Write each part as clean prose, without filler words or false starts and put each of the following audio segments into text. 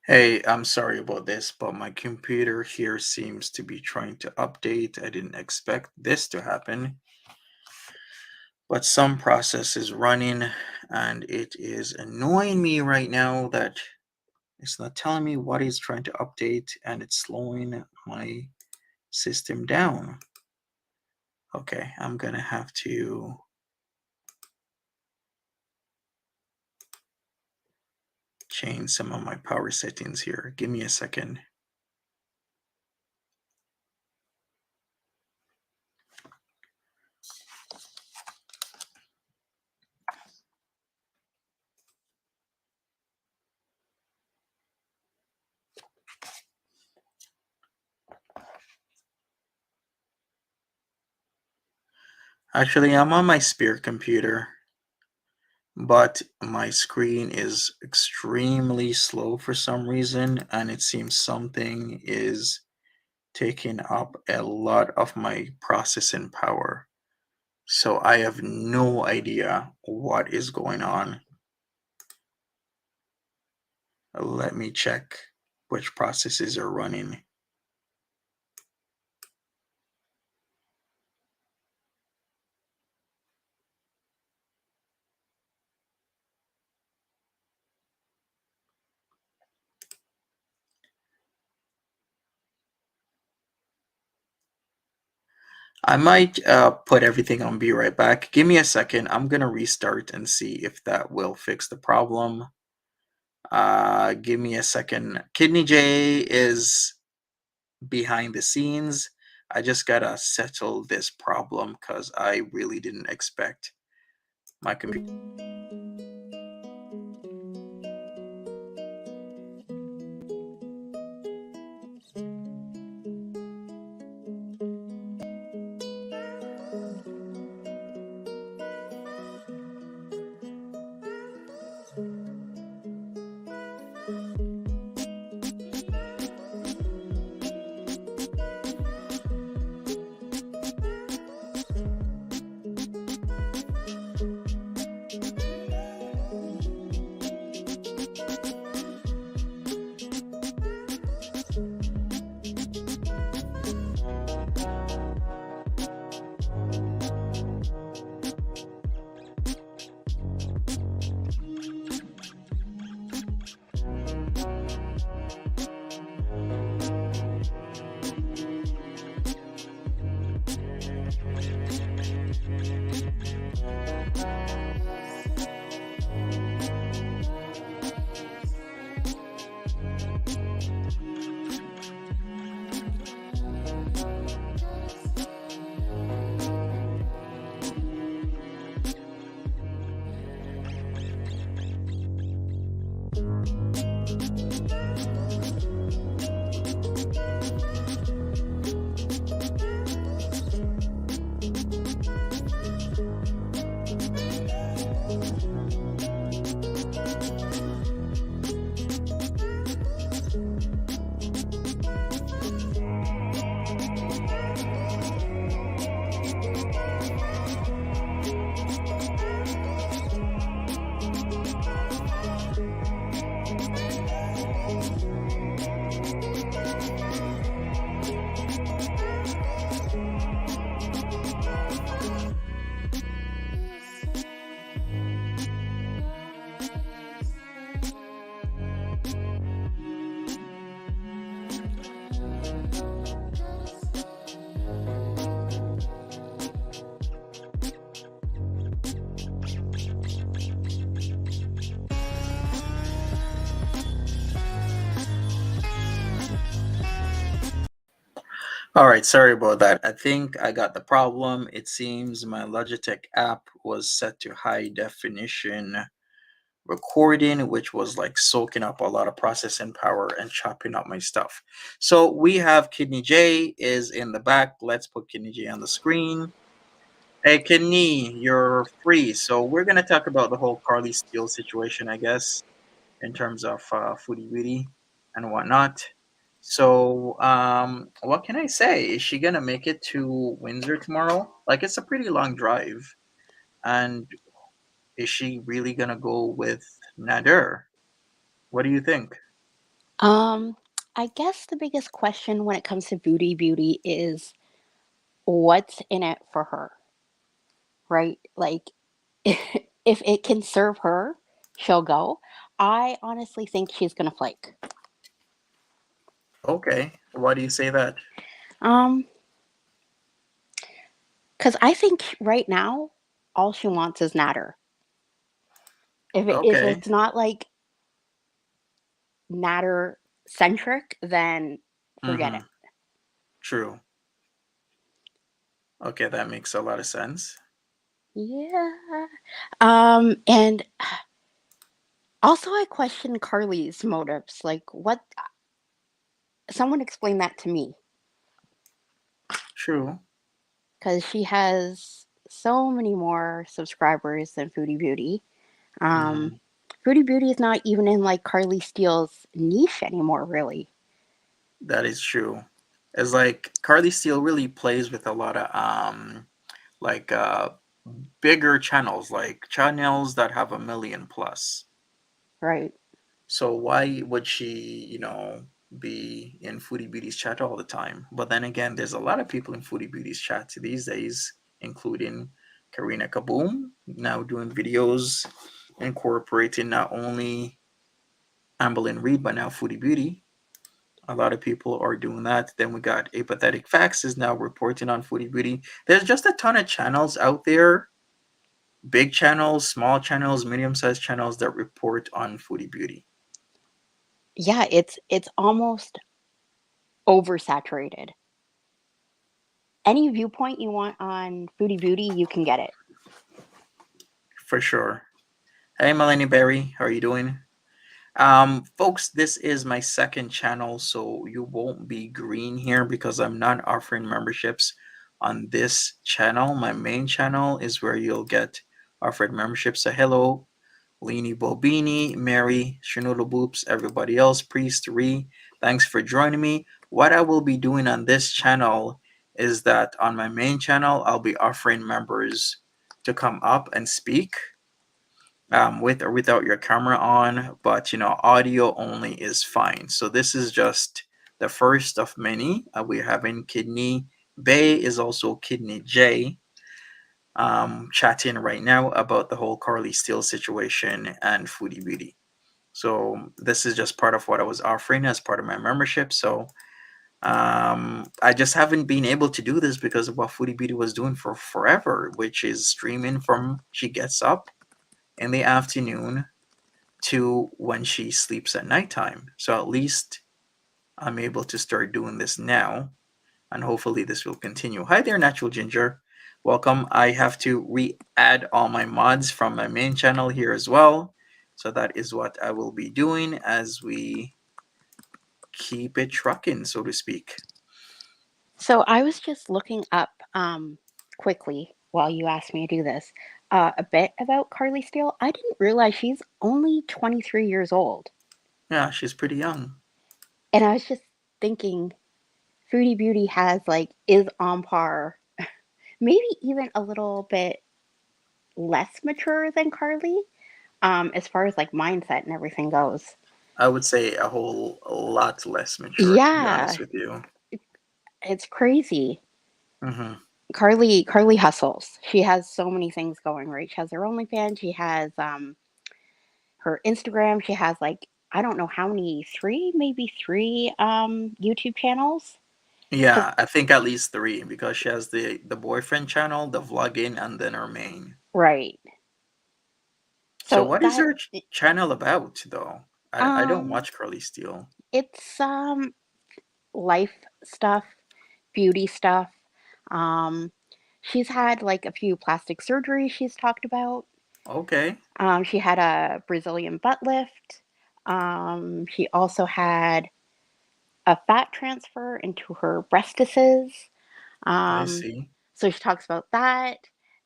Hey, I'm sorry about this, but my computer here seems to be trying to update. I didn't expect this to happen, but some process is running and it is annoying me right now that it's not telling me what it's trying to update and it's slowing my system down. Okay, I'm gonna have to change some of my power settings here. Give me a second. Actually, I'm on my spare computer, but my screen is extremely slow for some reason, and it seems something is taking up a lot of my processing power. So I have no idea what is going on. Let me check which processes are running. I might put everything on be right back. Give me a second. I'm gonna restart and see if that will fix the problem. Give me a second. Kidney J is behind the scenes. I just gotta settle this problem because I really didn't expect my computer. All right, sorry about that. I think I got the problem. It seems my Logitech app was set to high definition recording, which was like soaking up a lot of processing power and chopping up my stuff. So we have Kidney J is in the back. Let's put Kidney J on the screen. Hey, Kidney, you're free. So we're gonna talk about the whole Karlee Steele situation, I guess, in terms of Foodie Beauty and whatnot. So, what can I say? Is she gonna make it to Windsor tomorrow? Like, it's a pretty long drive, and is she really gonna go with Nader? What do you think? Um, I guess the biggest question when it comes to Foodie Beauty is what's in it for her, right? Like, if it can serve her, she'll go. I honestly think she's gonna flake. Okay, why do you say that? Um, because I think right now all she wants is Natter. If Okay, it's not like Natter centric, then forget mm-hmm, it. true. Okay, that makes a lot of sense. Yeah. And also I question Carly's motives. Like, what? Someone explain that to me True. because she has so many more subscribers than Foodie Beauty. Um, Mm-hmm. Foodie Beauty is not even in like Carly Steele's niche anymore, really. That is true. It's like Carly Steele really plays with a lot of like bigger channels, like channels that have 1 million plus. Right. So why would she, be in Foodie Beauty's chat all the time? But then again, there's a lot of people in Foodie Beauty's chat these days, including Karina Kaboom, now doing videos incorporating not only Amberlyn Reed but now Foodie Beauty. A lot of people are doing that. Then we got Apathetic Facts is now reporting on Foodie Beauty. There's just a ton of channels out there, big channels, small channels, medium-sized channels that report on Foodie Beauty. Yeah, it's almost oversaturated. Any viewpoint you want on Foodie Beauty, you can get it. For sure. Hey, Melanie Berry, how are you doing? Folks, this is my second channel, so you won't be green here because I'm not offering memberships on this channel. My main channel is where you'll get offered memberships. So hello, Leanie Bobini, Mary, Shinola Boops, everybody else, Priest, Ree, thanks for joining me. What I will be doing on this channel is that on my main channel, I'll be offering members to come up and speak with or without your camera on, but audio only is fine. So this is just the first of many. We're having Kidney Bay is also Kidney J chatting right now about the whole Karlee Steele situation and Foodie Beauty. So this is just part of what I was offering as part of my membership. So I just haven't been able to do this because of what Foodie Beauty was doing for forever, which is streaming from she gets up in the afternoon to when she sleeps at nighttime. So at least I'm able to start doing this now, and hopefully this will continue. Hi there, Natural Ginger. Welcome. I have to re-add all my mods from my main channel here as well. So that is what I will be doing as we keep it trucking, so to speak. So I was just looking up quickly while you asked me to do this a bit about Carly Steele. I didn't realize she's only 23 years old. Yeah, she's pretty young. And I was just thinking Foodie Beauty has like is on par, maybe even a little bit less mature than Carly, as far as like mindset and everything goes. I would say a whole lot less mature, to be honest Yeah, with you. it's crazy. Hmm. Carly hustles. She has so many things going, right? She has her OnlyFans, she has her Instagram, she has like I don't know how many, maybe three YouTube channels. Cause Yeah, I think at least three because she has the boyfriend channel, the vlogging, and then her main. right. So So what is that her channel about though? I don't um watch Karlee Steele. it's life stuff, beauty stuff. Um she's had like a few plastic surgeries she's talked about. Okay, She had a Brazilian butt lift. She also had a fat transfer into her breastises. I Um, see. so she talks about that.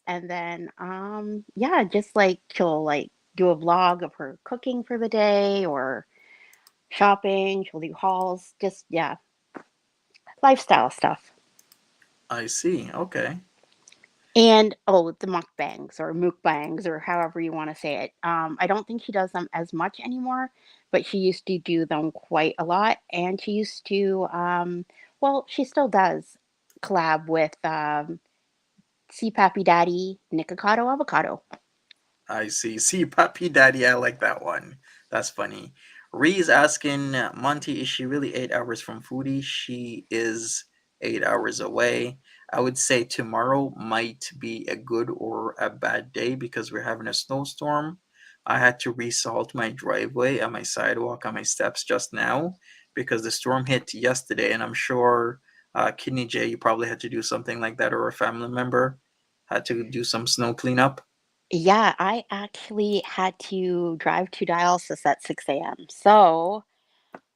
And then, yeah, just like she'll like do a vlog of her cooking for the day or shopping. She'll do hauls. Just, yeah, lifestyle stuff. I see. Okay. And oh, the mukbangs or mukbangs or however you want to say it. I don't think she does them as much anymore, but she used to do them quite a lot. And she used to, well, she still does collab with See Pappy Daddy Nikocado Avocado. I see. See, Puppy Daddy, I like that one. That's funny. Ree's asking, Monty, is she really 8 hours from Foodie? She is 8 hours away. I would say tomorrow might be a good or a bad day because we're having a snowstorm. I had to resalt my driveway and my sidewalk and my steps just now because the storm hit yesterday, and I'm sure Kidney J, you probably had to do something like that, or a family member had to do some snow cleanup. Yeah, I actually had to drive to dialysis at 6 a.m. So,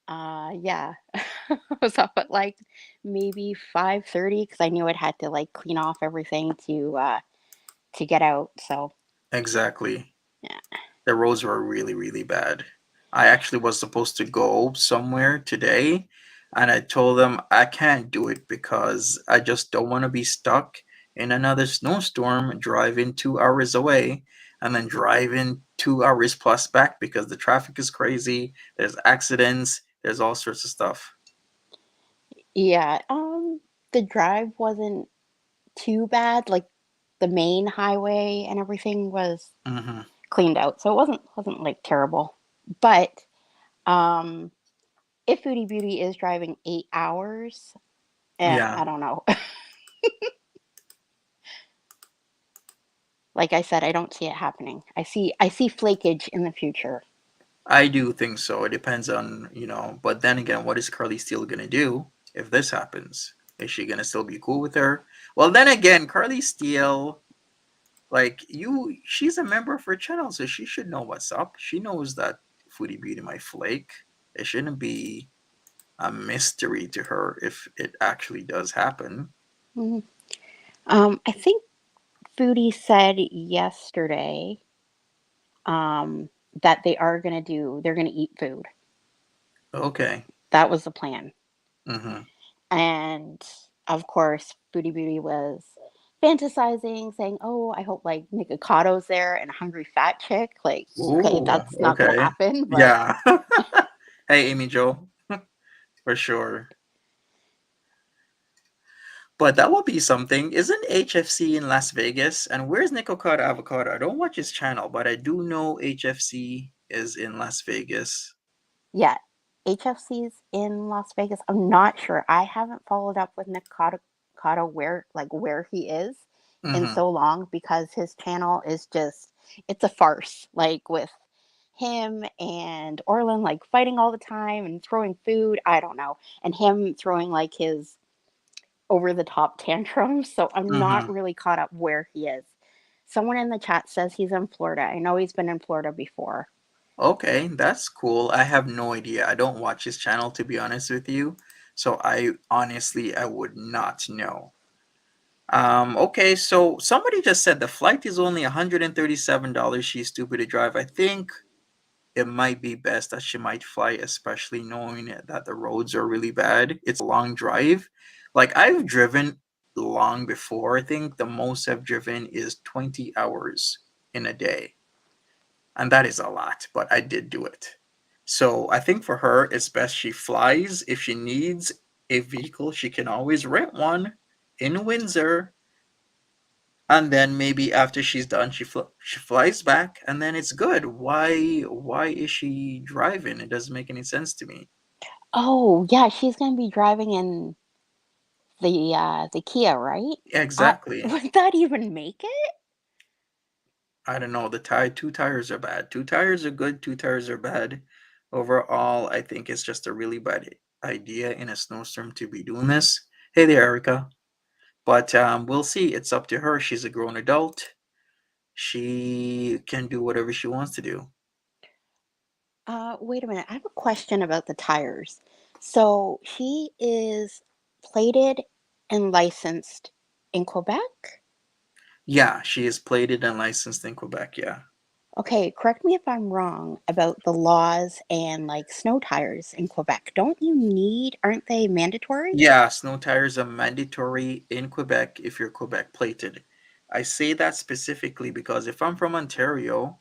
yeah, I was up at like maybe 5:30 because I knew I'd had to like clean off everything to get out. So, Exactly. yeah. The roads were really, really bad. I actually was supposed to go somewhere today, and I told them I can't do it because I just don't want to be stuck in another snowstorm driving 2 hours away and then driving 2 hours plus back because the traffic is crazy. There's accidents, there's all sorts of stuff. Yeah, the drive wasn't too bad. Like the main highway and everything was Hmm. cleaned out, so it wasn't like terrible. But um if Foodie Beauty is driving 8 hours, Yeah, I don't know. Like I said, I don't see it happening. I see flakage in the future. I do think so. It depends on, but then again, what is Carly still gonna do if this happens? Is she gonna still be cool with her? Well, then again, Carly Steele, like she's a member of her channel, so she should know what's up. She knows that Foodie Beauty might flake. It shouldn't be a mystery to her if it actually does happen. Mhm. I think Foodie said yesterday um, that they're gonna eat food. Okay. That was the plan. Mm-hmm. And of course, Foodie Beauty was fantasizing, saying, "Oh, I hope like Nikocato's there and a hungry fat chick." Like, okay, Ooh, that's not gonna okay. happen, but Yeah. Hey, Amy Joe, for sure. But that would be something. Isn't HFC in Las Vegas? And where's Nicocado Avocado? I don't watch his channel, but I do know HFC is in Las Vegas. yeah, HFC's in Las Vegas. I'm not sure. I haven't followed up with Nikocado where he is in Mm-hmm. so long because his channel is just it's a farce. Like with him and Orlin like fighting all the time and throwing food. I don't know. And him throwing like his over the top tantrums. So I'm not Mm-hmm. really caught up where he is. Someone in the chat says he's in Florida. I know he's been in Florida before. Okay, that's cool. I have no idea. I don't watch his channel, to be honest with you. So I would not know. Okay, so somebody just said the flight is only $137. She's stupid to drive. I think it might be best that she might fly, especially knowing that the roads are really bad. It's a long drive. Like I've driven long before. I think the most I've driven is 20 hours in a day. And that is a lot, but I did do it. So I think for her, it's best she flies. If she needs a vehicle, she can always rent one in Windsor, and then maybe after she's done she flies back and then it's good. Why is she driving? It doesn't make any sense to me. Oh yeah, she's gonna be driving in the Kia, right? Exactly. Would that even make it? I don't know, the two tires are bad, two tires are good, two tires are bad. Overall, I think it's just a really bad idea in a snowstorm to be doing this. Hey there, Erica. But we'll see. It's up to her. She's a grown adult. She can do whatever she wants to do. Wait a minute. I have a question about the tires. So she is plated and licensed in Quebec? Yeah, she is plated and licensed in Quebec, yeah. Okay, correct me if I'm wrong about the laws and like snow tires in Quebec. Aren't they mandatory? Yeah, snow tires are mandatory in Quebec if you're Quebec plated. I say that specifically because if I'm from Ontario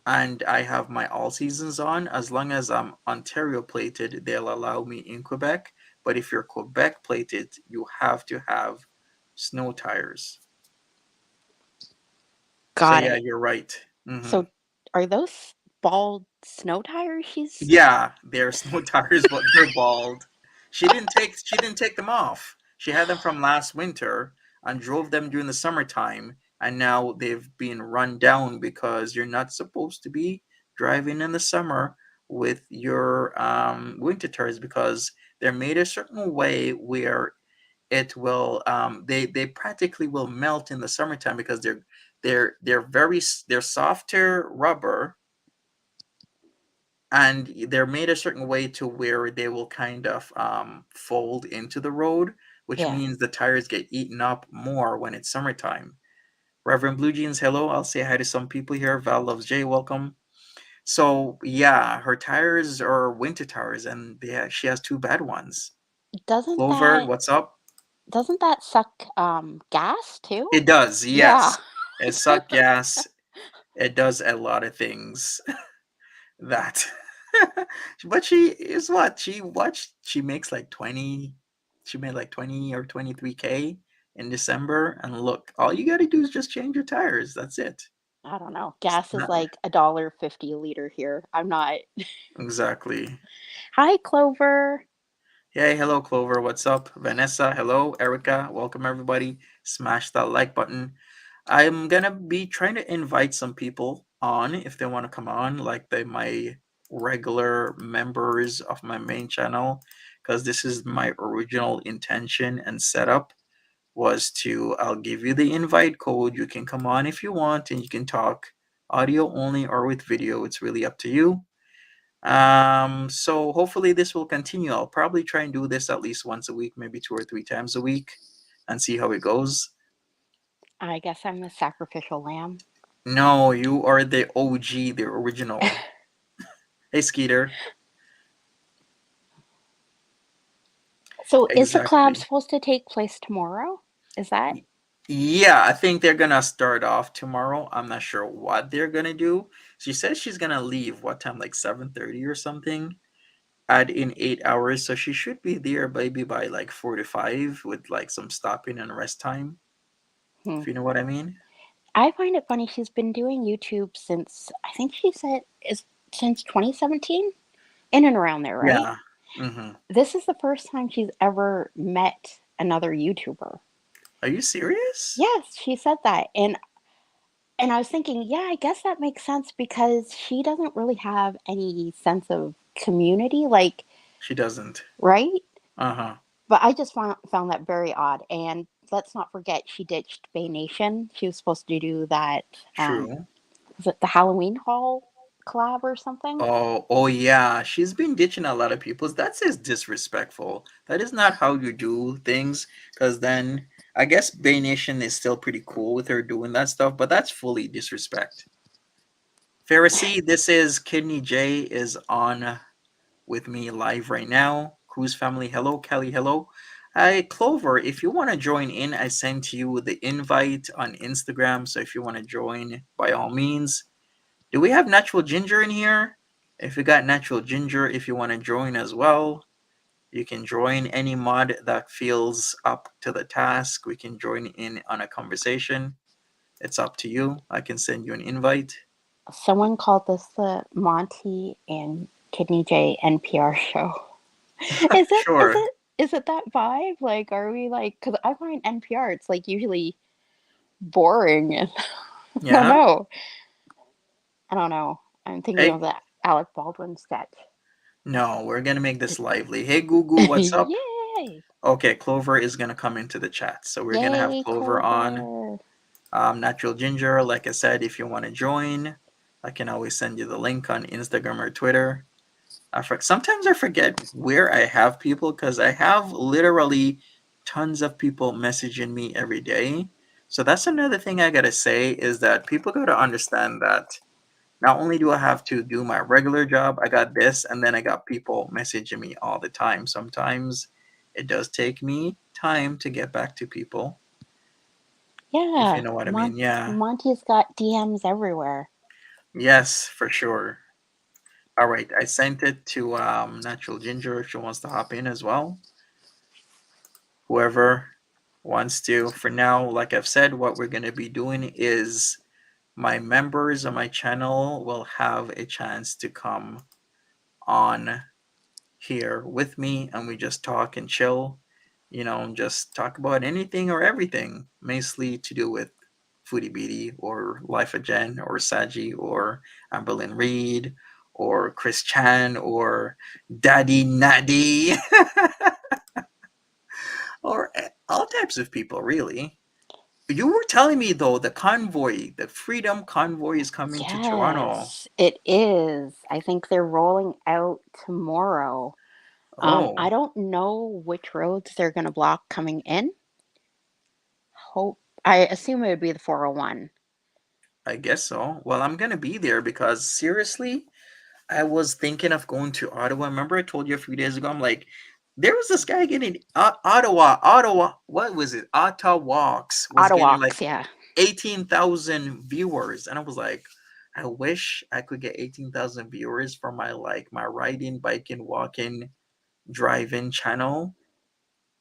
and I have my all seasons on, as long as I'm Ontario plated, they'll allow me in Quebec. But if you're Quebec plated, you have to have snow tires. So Got yeah, it. you're right. Hmm. So are those bald snow tires she's Yeah, they're snow tires, but they're bald. She didn't take them off. She had them from last winter and drove them during the summertime, and now they've been run down because you're not supposed to be driving in the summer with your winter tires because they're made a certain way where it will they practically will melt in the summertime because they're softer rubber, and they're made a certain way to where they will kind of fold into the road, which yeah. means the tires get eaten up more when it's summertime. Reverend Blue Jeans, hello. I'll say hi to some people here. Val loves Jay, welcome. So yeah, her tires are winter tires, and she has two bad ones. Doesn't Clover, that what's up? doesn't that suck gas too? It does, Yeah. yes. It sucks gas. It does a lot of things. That. But she is she makes like 20, she made like 20 or 23K in December, and look, all you got to do is just change your tires. That's it. I don't know. It's Gas is not like $1.50 a liter here. I'm not exactly. Hi, Clover. Hey, hello, Clover. What's up? Vanessa, hello. Erica, welcome everybody. Smash that like button. I'm gonna be trying to invite some people on if they want to come on, like my regular members of my main channel, because this is my original intention and setup was to I'll give you the invite code. You can come on if you want, and you can talk audio only or with video. It's really up to you. So hopefully this will continue. I'll probably try and do this at least once a week, maybe 2 or 3 times a week, and see how it goes. I guess I'm the sacrificial lamb. No, you are the OG, the original. Hey, Skeeter. So, is the collab Exactly. supposed to take place tomorrow? Is that? Y- Yeah, I think they're gonna start off tomorrow. I'm not sure what they're gonna do. She says she's gonna leave what time, like 7:30 or something. Add in 8 hours, so she should be there maybe by like 4 to 5 with like some stopping and rest time, Hmm. if you know what I mean. I find it funny. She's been doing YouTube since I think she said is since 2017, in and around there, right? Yeah. Mm-hmm. This is the first time she's ever met another YouTuber. Are you serious? Yes, she said that, and I was thinking, yeah, I guess that makes sense because she doesn't really have any sense of community, like, She doesn't. right? Uh-huh. But I just found that very odd. And let's not forget, she ditched Bay Nation. She was supposed to do that. True. Was it the Halloween Haul collab or something? Oh yeah. She's been ditching a lot of people. That's just disrespectful. That is not how you do things. Because then I guess Bay Nation is still pretty cool with her doing that stuff, but that's fully disrespect. Pharisee, this is Kidney J is on with me live right now. Cruz family, hello. Kelly, hello. Hi, Clover. If you want to join in, I sent you the invite on Instagram. So if you want to join, by all means. Do we have natural ginger in here? If you got natural ginger, if you want to join as well, you can join any mod that feels up to the task. We can join in on a conversation. It's up to you. I can send you an invite. Someone called this the Monty and Kidney J NPR show. Is it? Is Sure. it? Is it that vibe? Like, are we like? Because I find NPR, it's like usually boring and I don't Yeah. know. I don't know. I'm thinking of Hey, that Alec Baldwin sketch. no, we're gonna make this lively. Hey, Gugu, what's up? Yay! Okay, Clover is gonna come into the chat, so we're gonna have Yay, Clover on. Clover. Natural Ginger, like I said, if you want to join, I can always send you the link on Instagram or Twitter. Sometimes I forget where I have people because I have literally tons of people messaging me every day. So that's another thing I gotta say is that people gotta understand that not only do I have to do my regular job, I got this, and then I got people messaging me all the time. Sometimes it does take me time to get back to people, if you Yeah, know what I mean. Yeah. Monty's got DMs everywhere. Yes, for sure. All right, I sent it to Natural Ginger if she wants to hop in as well. Whoever wants to. For now, like I've said, what we're going to be doing is my members on my channel will have a chance to come on here with me and we just talk and chill, just talk about anything or everything, mostly to do with Foodie Beauty or Life of Jen or Saji or Amberlyn Reed or Chris Chan or Daddy Naddy or all types of people, really. You were telling me though the Freedom Convoy is coming to Toronto. Yes, it is. I think they're rolling out tomorrow. I Oh, don't know which roads they're going to block coming in. Hope I assume it would be the 401. I guess so. Well, I'm gonna be there because seriously, I was thinking of going to Ottawa. Remember, I told you a few days ago. I'm like, there was this guy getting Ottawa. What was it? Ottawalks was getting like Ottawalks, yeah. 18,000 viewers, and I was like, I wish I could get 18,000 viewers for my riding, biking, walking, driving channel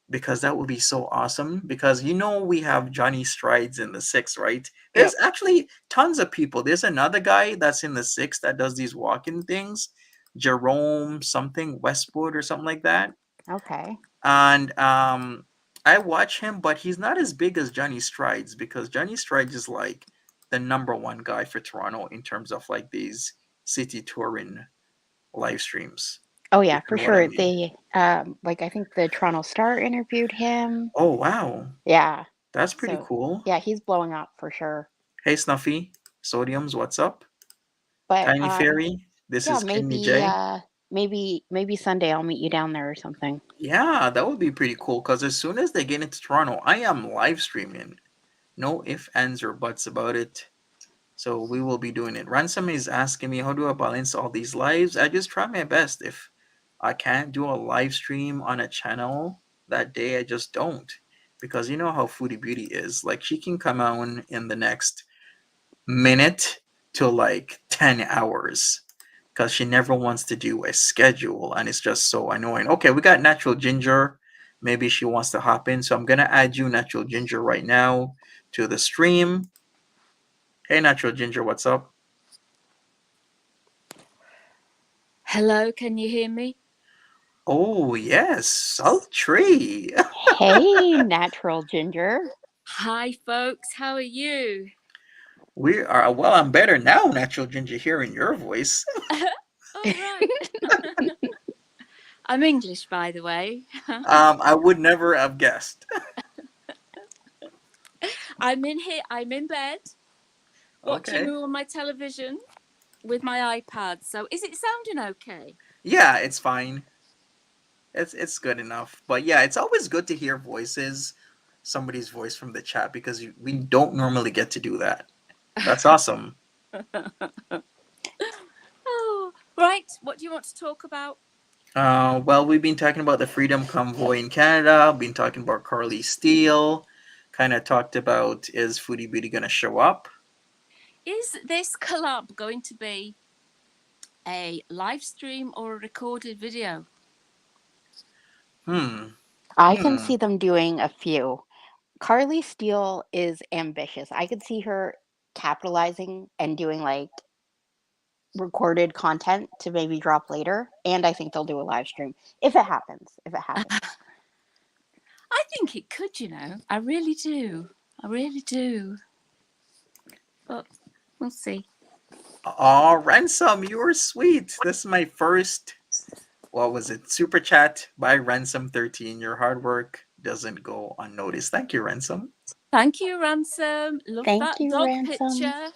because that would be so awesome. Because we have Johnny Strides in the six, right? There's Yep. actually tons of people. There's another guy that's in the six that does these walking things. Jerome something Westwood or something like that. Okay. And I watch him, but he's not as big as Johnny Strides because Johnny Strides is like the number one guy for Toronto in terms of like these city touring live streams, Oh if yeah, you for know what I sure. mean. They like I think the Toronto Star interviewed him. Oh wow, Yeah. that's pretty So cool. yeah, he's blowing up for sure. Hey Snuffy, Sodiums, what's up? But Tiny Fairy, this yeah, is Kidney J. maybe Sunday I'll meet you down there or something. Yeah, that would be pretty cool because as soon as they get into Toronto, I am live streaming. No ifs, ands, or buts about it. So we will be doing it. Ransom is asking me how do I balance all these lives. I just try my best. If I can't do a live stream on a channel that day, I just don't. Because you know how Foodie Beauty is. Like she can come on in the next minute to like 10 hours. Because she never wants to do a schedule and it's just so annoying. Okay, we got Natural Ginger. Maybe she wants to hop in. So I'm gonna add you, Natural Ginger, right now to the stream. Hey Natural Ginger, what's up? Hello, can you hear me? Oh, yes, sultry. Hey, natural ginger. Hi, folks. How are you? We are, well, I'm better now, Natural Ginger, hearing your voice. All right. I'm English, by the way. I would never have guessed. I'm in here. I'm in bed watching Okay. you on my television with my iPad. So, is it sounding okay? Yeah, it's fine. It's good enough. But yeah, it's always good to hear voices, somebody's voice from the chat because we don't normally get to do that. That's awesome. Oh, right. What do you want to talk about? Well, we've been talking about the Freedom Convoy in Canada. Been talking about Karlee Steele. Kind of talked about is Foodie Beauty going to show up? Is this collab going to be a live stream or a recorded video? I can see them doing a few. Karlee Steele is ambitious. I could see her capitalizing and doing like recorded content to maybe drop later. And I think they'll do a live stream if it happens. If it happens. I think it could, you know. I really do. I really do. But we'll see. Oh, Ransom, you were sweet. This is my first, what was it, super chat by Ransom13. Your hard work doesn't go unnoticed. Thank you, Ransom. Thank you, Ransom. Love Thank that you, dog Ransom. picture.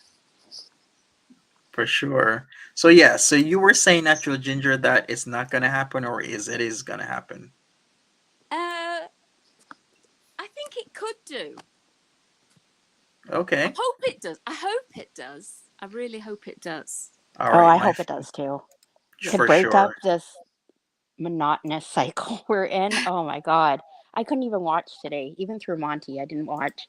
For sure. So yeah, so you were saying, Natural Ginger, that it's not gonna happen, or it is gonna happen? I think it could do. Okay. I hope it does. I hope it does. I really hope it does. All Oh, right, I hope it does too. To for break up sure. this monotonous cycle we're in. Oh my god. I couldn't even watch today. Even through Monty, I didn't watch.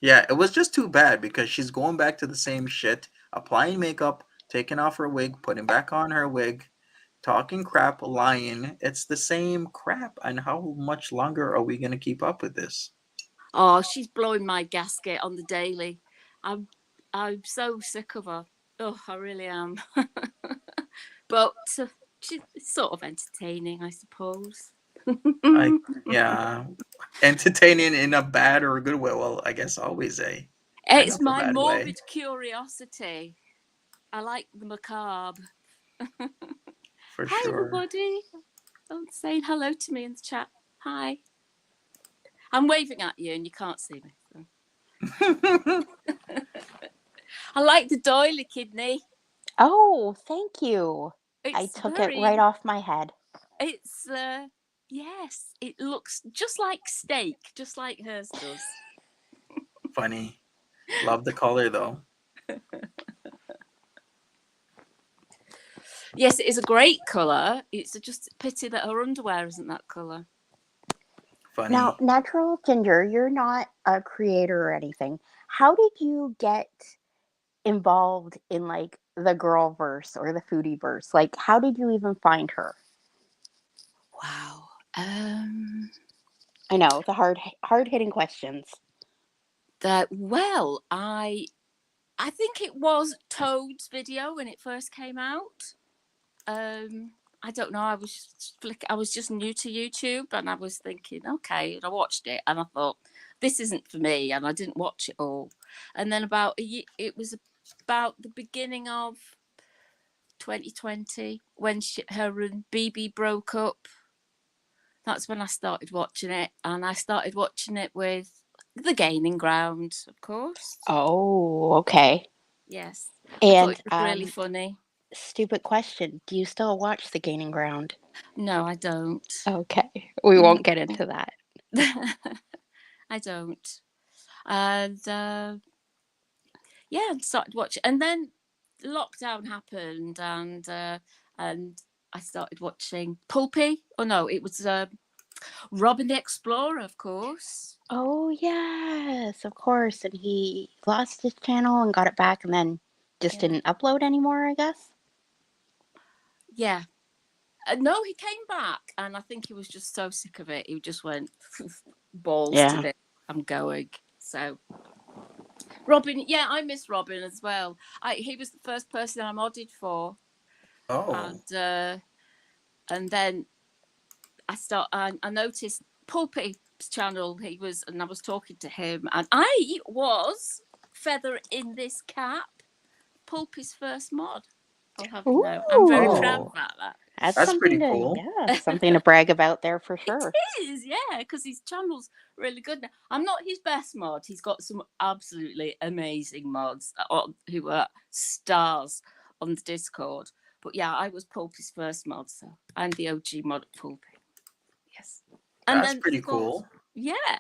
Yeah, it was just too bad because she's going back to the same shit, applying makeup, taking off her wig, putting back on her wig, talking crap, lying. It's the same crap. And how much longer are we going to keep up with this? Oh, she's blowing my gasket on the daily. I'm so sick of her. Oh, I really am. But she's sort of entertaining, I suppose. Yeah, entertaining in a bad or a good way. Well, I guess always a kind It's of a my bad way. morbid curiosity. I like the macabre. For Hi, sure. everybody. Oh, saying hello to me in the chat. Hi. I'm waving at you and you can't see me. So. I like the doily, Kidney. Oh, thank you. I It's took it right off my head. It's, yes, it looks just like steak, just like hers does. Funny. Love the color, though. Yes, it is a great colour. It's just a pity that her underwear isn't that colour. Funny. Now, Natural Ginger, you're not a creator or anything. How did you get involved in like the girl verse or the foodie verse? Like, how did you even find her? Wow. I know the hard hitting questions. Well, I think it was Toad's video when it first came out. I don't know. I was just new to YouTube, and I was thinking, okay, and I watched it, and I thought, this isn't for me, and I didn't watch it all. And then it was about the beginning of 2020 when her and BB broke up. That's when I started watching it, and I started watching it with the Gaining Ground, of course. Oh, okay. Yes, I thought And it was really funny. stupid question. Do you still watch The Gaining Ground? No, I don't. Okay. We won't get into that. I don't. And yeah, started watching, and then lockdown happened, and I started watching Pulpy. Oh no, it was Robin the Explorer, of course. Oh, yes, of course. And he lost his channel and got it back and then just Yeah. didn't upload anymore, I guess. Yeah. No, he came back, and I think he was just so sick of it. He just went balls to this. I'm going. So Robin, yeah, I miss Robin as well. He was the first person I modded for. Oh. And then I noticed Pulpy's channel. And I was talking to him, and I was feather in this cap, Pulpy's first mod. I'll have you know. I'm very proud Ooh. about that. That's That's something pretty to, cool. something to brag about there for sure. It is, yeah, because his channel's really good now. I'm not his best mod. He's got some absolutely amazing mods who are stars on the Discord. But yeah, I was Pulpy's first mod, so I'm the OG mod of Pulpy. Yes. And That's then, pretty of course, cool. yeah.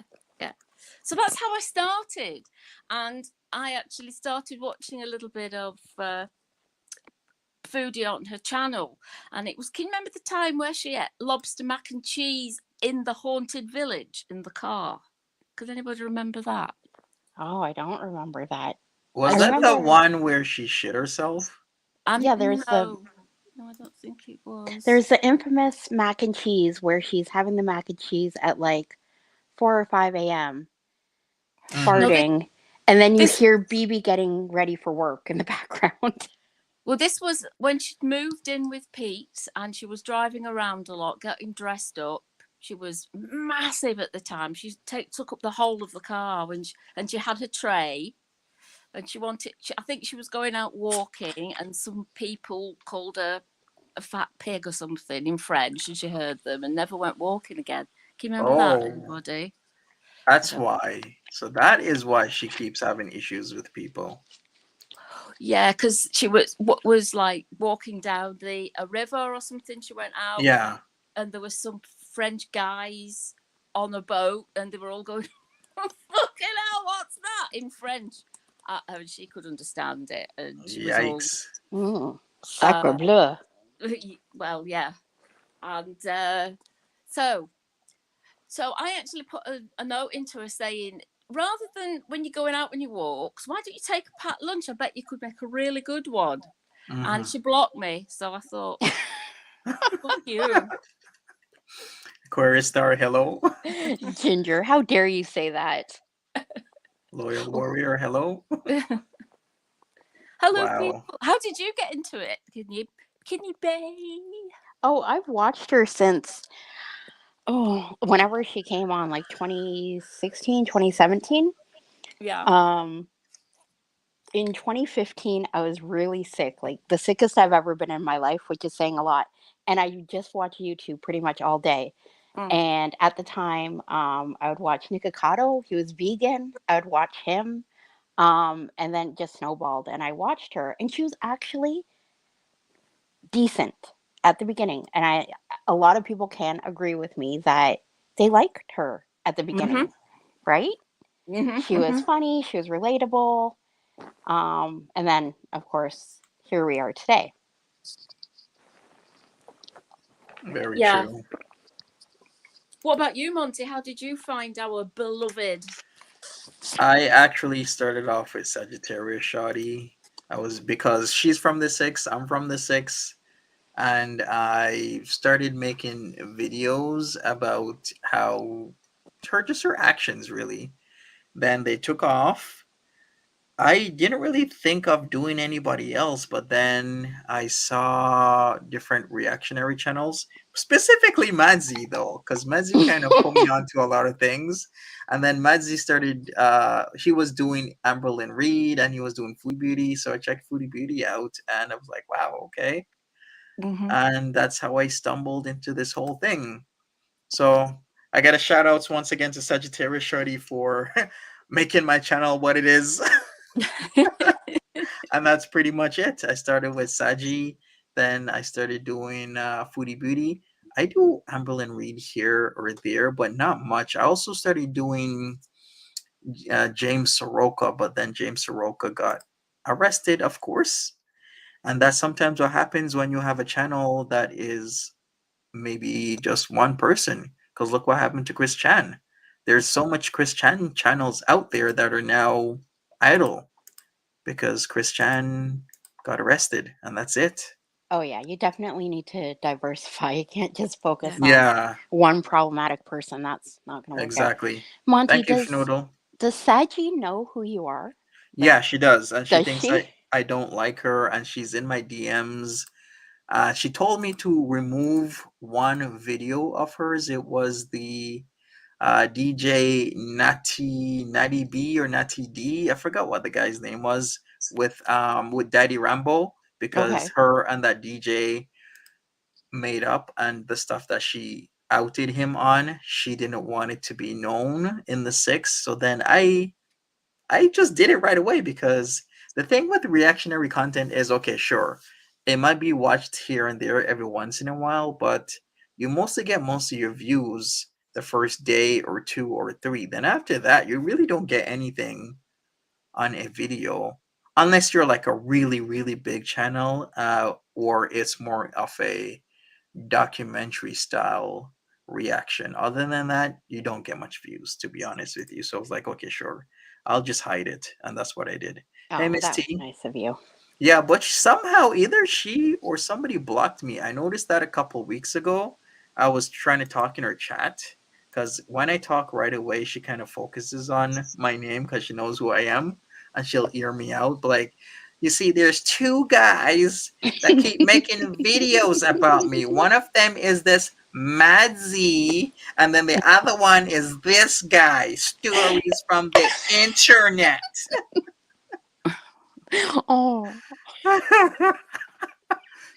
So that's how I started. And I actually started watching a little bit of Foodie on her channel, and it was, can you remember the time where she ate lobster mac and cheese in the haunted village in the car? Could anybody remember that? Oh, I don't remember that. Was I that the remember, one where she shit herself? yeah, No, I don't think it was. there's the infamous mac and cheese where she's having the mac and cheese at like 4 or 5 a.m. No, farting, and then you this hear BB getting ready for work in the background. well, this was when she'd moved in with Pete, and she was driving around a lot, getting dressed up. She was massive at the time. She took up the whole of the car, and she had her tray, and I think she was going out walking, and some people called her a fat pig or something in French, and she heard them and never went walking again. Can you remember that, Oh, anybody? that's why. So that is why she keeps having issues with people. Yeah, because she was like walking down a river or something. She went out, Yeah. and there were some French guys on a boat, and they were all going, "Fucking hell, what's that?" in French. And she could understand it, and she was all Sacre bleu. well, yeah. And so I actually put a note into her saying, rather than when you're going out on your walks, why don't you take a packed lunch? I bet you could make a really good one. Mm-hmm. And she blocked me, so I thought, fuck you. Aquarius Star, hello. Ginger, how dare you say that? Loyal Warrior, hello. Hello, Wow. people. How did you get into it? Can you bay? Oh, I've watched her since, whenever she came on, like 2016, 2017. Yeah. In 2015, I was really sick, like the sickest I've ever been in my life, which is saying a lot. And I just watch YouTube pretty much all day. And at the time, I would watch Nikocado. He was vegan. I would watch him. And then it just snowballed. And I watched her, and she was actually decent at the beginning. And a lot of people can agree with me that they liked her at the beginning, right? She was funny. She was relatable. And then, of course, here we are today. Very true. What about you, Monty? How did you find our beloved? I actually started off with Sagittarius Shoddy. Because she's from the 6, I'm from the 6, and I started making videos about just her actions really. Then they took off, I didn't really think of doing anybody else, but then I saw different reactionary channels, specifically Madzi though, because Madzi kind of put me onto a lot of things. And then Madzi started, he was doing Amberlyn Reed and he was doing Foodie Beauty. So I checked Foodie Beauty out and I was like, wow, okay. Hmm. And that's how I stumbled into this whole thing. So I got a shout outs once again to Sagittarius Shorty for making my channel what it is. And that's pretty much it. I started with Saji, then I started doing Foodie Beauty. I do Amberlyn Reed here or there, but not much. I also started doing James Soroka, but then James Soroka got arrested, of course. And that's sometimes what happens when you have a channel that is maybe just one person. Because look what happened to Chris Chan. There's so much Chris Chan channels out there that are now idle because Chris Chan got arrested, and that's it. Oh yeah, you definitely need to diversify. You can't just focus Yeah. on Yeah, one problematic person. That's not going to work out. exactly. Monty, Thank you, does Fnoodle. Saji know who you are? Like, Yeah, she does, and she does thinks I she? I don't like her, and she's in my DMs. She told me to remove one video of hers. It was the DJ Natty B or Natty D. I forgot what the guy's name was with Daddy Rambo because Okay. her and that DJ made up, and the stuff that she outed him on, she didn't want it to be known in the six. So then I just did it right away because the thing with reactionary content is okay, sure, it might be watched here and there every once in a while, but you mostly get most of your views the first day or two or three. Then after that, you really don't get anything on a video unless you're like a really, really big channel, or it's more of a documentary style reaction. Other than that, you don't get much views, to be honest with you. So I was like, okay, sure, I'll just hide it, and that's what I did. Hey, Oh, Miss that was T. nice of you. Yeah, but somehow either she or somebody blocked me. I noticed that a couple weeks ago. I was trying to talk in her chat because when I talk right away, she kind of focuses on my name because she knows who I am, and she'll ear me out. But like, you see, there's two guys that keep making videos about me. One of them is this Madzi, and then the other one is this guy. Stories from the internet. Oh,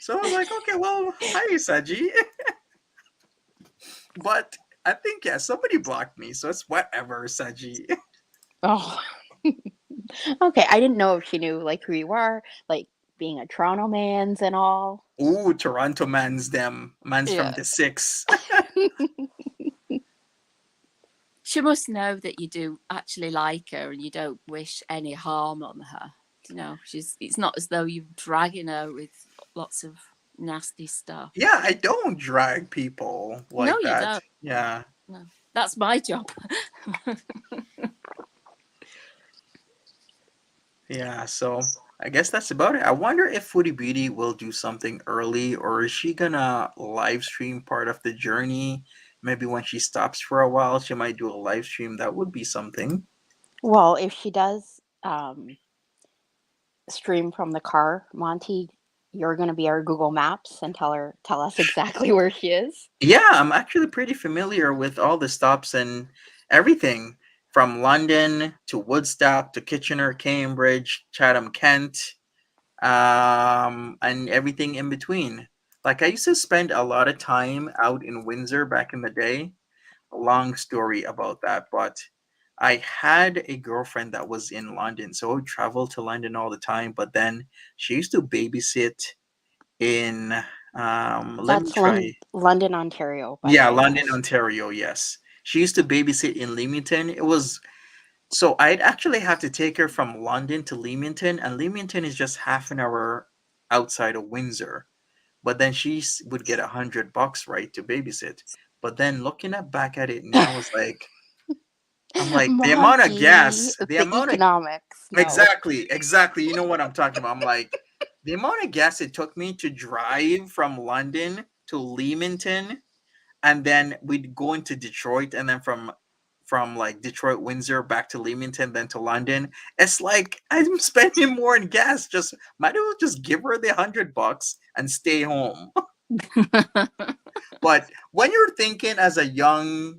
So I was like, okay, well, hi, Saji. But I think, yeah, somebody blocked me, so it's whatever, Saji. oh. Okay, I didn't know if she knew like who you are, like being a Toronto man's and all. Ooh, Toronto man's them. Man's from Yeah. the six. She must know that you do actually like her and you don't wish any harm on her. You know, it's not as though you're dragging her with lots of nasty stuff. Yeah, I don't drag people No, like you that. don't. Yeah. No. That's my job. Yeah, so I guess that's about it. I wonder if Foodie Beauty will do something early, or is she gonna live stream part of the journey? Maybe when she stops for a while, she might do a live stream. That would be something. Well, if she does stream from the car, Monty, you're going to be our Google Maps and tell us exactly where she is. Yeah, I'm actually pretty familiar with all the stops and everything from London to Woodstock to Kitchener, Cambridge, Chatham, Kent, and everything in between. Like I used to spend a lot of time out in Windsor back in the day. A long story about that, but I had a girlfriend that was in London, so I would travel to London all the time. But then she used to babysit in let me That's try. London, Ontario, by the Yeah, way. London, Ontario, yes. She used to babysit in Leamington. It was so I'd actually have to take her from London to Leamington, and Leamington is just half an hour outside of Windsor. But then would get $100, right, to babysit. But then looking back at it now, it's like I'm like the amount of Monty, gas, the the amount of economics. No. exactly. You know what I'm talking about. I'm like the amount of gas it took me to drive from London to Leamington, and then we'd go into Detroit, and then from like Detroit, Windsor back to Leamington, then to London, it's like I'm spending more in gas. Just might as well just give her the $100 and stay home. But when you're thinking as a young,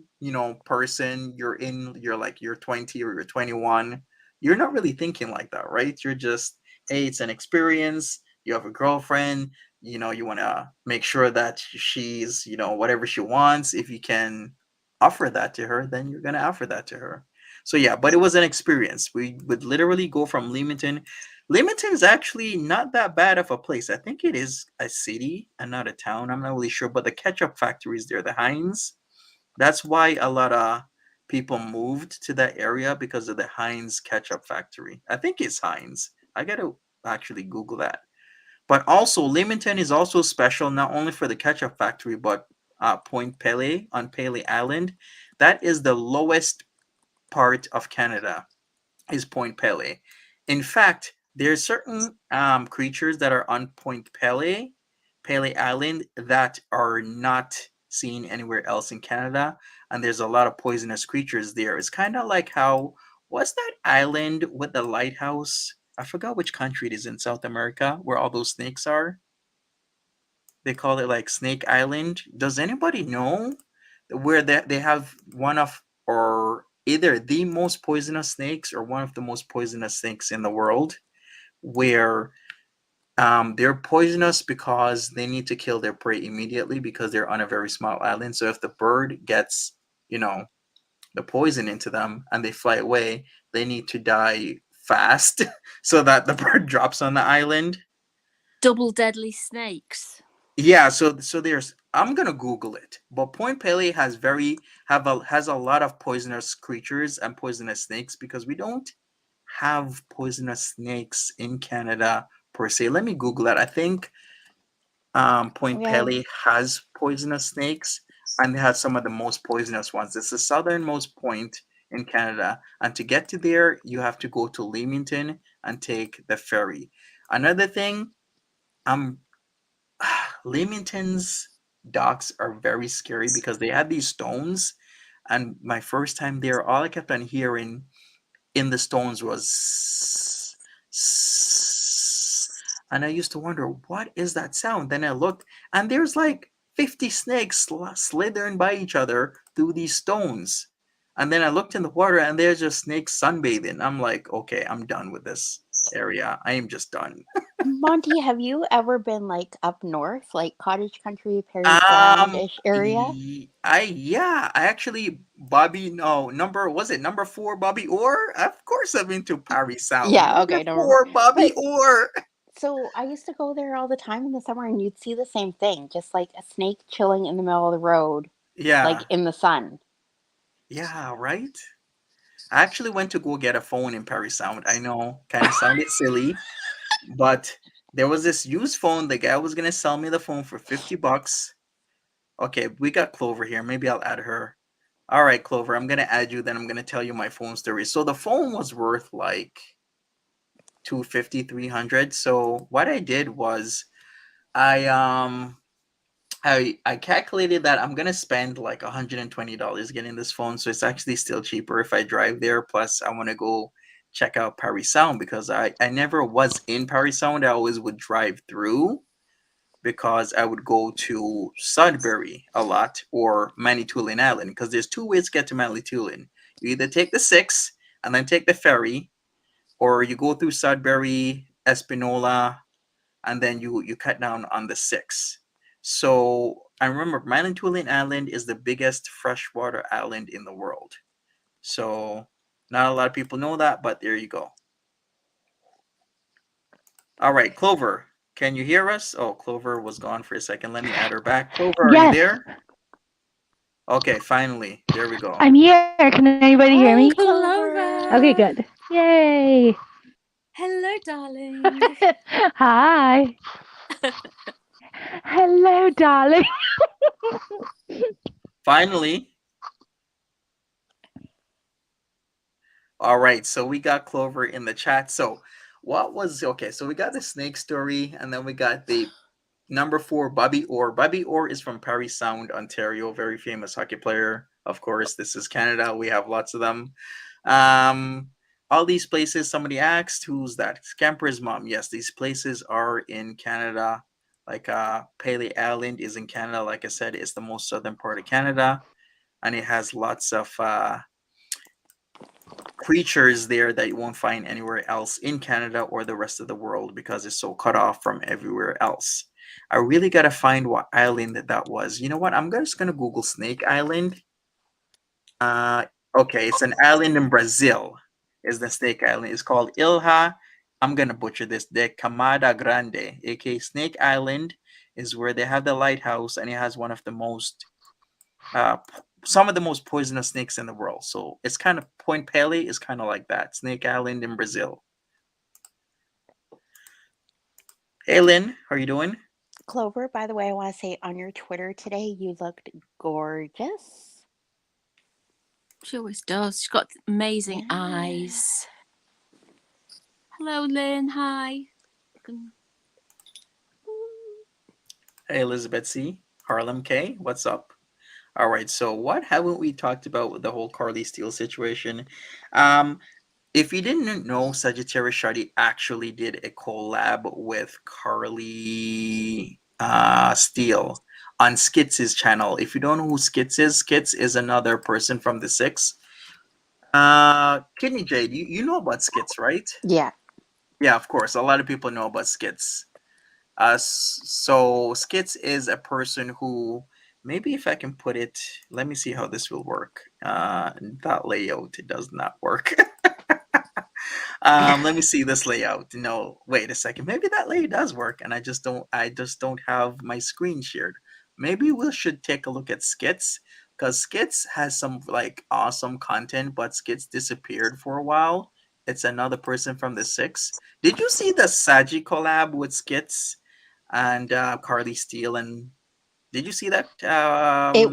person, you're 20 or you're 21, you're not really thinking like that, right? You're just, hey, it's an experience. You have a girlfriend, you want to make sure that she's, whatever she wants. If you can offer that to her, then you're going to offer that to her. So yeah, but it was an experience. We would literally go from Leamington. Leamington is actually not that bad of a place. I think it is a city and not a town. I'm not really sure, but the ketchup factory is there, the Heinz. That's why a lot of people moved to that area because of the Heinz ketchup factory. I think it's Heinz. I gotta actually Google that. But also, Leamington is also special not only for the ketchup factory, but Point Pelee on Pelee Island. That is the lowest part of Canada, is Point Pelee. In fact, there's certain creatures that are on Point Pelee Island, that are not seen anywhere else in Canada, and there's a lot of poisonous creatures there. It's kind of like how, what's that island with the lighthouse? I forgot which country it is in South America where all those snakes are. They call it like Snake Island. Does anybody know where they have one of, or either the most poisonous snakes or one of the most poisonous snakes in the world, where they're poisonous because they need to kill their prey immediately because they're on a very small island. So if the bird gets, the poison into them and they fly away, they need to die fast so that the bird drops on the island. Double deadly snakes. Yeah, so there's, I'm gonna Google it. But Point Pelee has a lot of poisonous creatures and poisonous snakes because we don't have poisonous snakes in Canada per se. Let me Google that. I think Point Okay. Pelee has poisonous snakes, and they have some of the most poisonous ones. It's the southernmost point in Canada, and to get to there, you have to go to Leamington and take the ferry. Another thing, um, Leamington's docks are very scary because they had these stones, and my first time there, all I kept on hearing in the stones was and I used to wonder, what is that sound? Then I looked, and there's like 50 snakes slithering by each other through these stones. And then I looked in the water, and there's just snakes sunbathing. I'm like, okay, I'm done with this area. I am just done. Monty, have you ever been like up north, like cottage country, Perry Sound Um, ish area? I actually, Bobby, no, was it number 4, Bobby Orr? Of course I've been to Paris Sound. Yeah, Number okay, don't remember. 4, Bobby But Orr. so I used to go there all the time in the summer, and you'd see the same thing, just like a snake chilling in the middle of the road, like Yeah, in the sun. yeah, right? I actually went to go get a phone in Paris Sound. I know, kind of sounded silly, but there was this used phone. The guy was gonna sell me the phone for $50. Okay, we got Clover here. Maybe I'll add her. All right, Clover, I'm gonna add you. Then I'm gonna tell you my phone story. So the phone was worth like 250, 300. So what I did was I I calculated that I'm gonna spend like $120 getting this phone, so it's actually still cheaper if I drive there. Plus, I want to go check out Paris Sound because I never was in Paris Sound. I always would drive through because I would go to Sudbury a lot or Manitoulin Island because there's two ways to get to Manitoulin. You either take the 6 and then take the ferry, or you go through Sudbury, Espanola, and then you cut down on the 6. So I remember Manitoulin Island is the biggest freshwater island in the world. So not a lot of people know that, but there you go. All right, Clover, can you hear us? Oh, Clover was gone for a second. Let me add her back. Clover, are you Yes, there? Okay, finally. There we go. I'm here. Can anybody hear Hi, me? Clover. Okay, Clover. good. Yay. Hello, darling. Hi. Hello, darling. Finally. All right, so we got Clover in the chat. So so we got the snake story, and then we got the number 4, Bobby Orr. Bobby Orr is from Parry Sound, Ontario, very famous hockey player. Of course, this is Canada. We have lots of them. Um, all these places, somebody asked, who's that? Scamper's mom. Yes, these places are in Canada. Like Paley Island is in Canada. Like I said, it's the most southern part of Canada. And it has lots of creatures there that you won't find anywhere else in Canada or the rest of the world because it's so cut off from everywhere else. I really gotta find what island that was. You know what? I'm just gonna Google Snake Island. Uh, okay, it's an island in Brazil. Is the Snake Island? It's called Ilha. I'm gonna butcher this. De Camada Grande, aka Snake Island, is where they have the lighthouse, and it has one of the most some of the most poisonous snakes in the world. So it's kind of Point Pele is kind of like that. Snake Island in Brazil. Hey Lynn, how are you doing? Clover, by the way, I want to say on your Twitter today, you looked gorgeous. She always does. She's got amazing Yeah. eyes. Hello, Lynn. Hi. Hey Elizabeth C. Harlem K. What's up? All right. So what haven't we talked about with the whole Karlee Steele situation? If you didn't know, Sagittarius Shardy actually did a collab with Karlee Steele on Skits' channel. If you don't know who Skits is another person from the Six. Kidney Jade, you know about Skits, right? Yeah. Yeah, of course. A lot of people know about Skits. So Skits is a person who, maybe if I can put it, let me see how this will work. That layout, it does not work. Let me see this layout. No, wait a second. Maybe that layout does work, and I just don't have my screen shared. Maybe we should take a look at Skits, because Skits has some like awesome content, but Skits disappeared for a while. It's another person from the Six. Did you see the Saji collab with Skits and Karlee Steele? And did you see that? It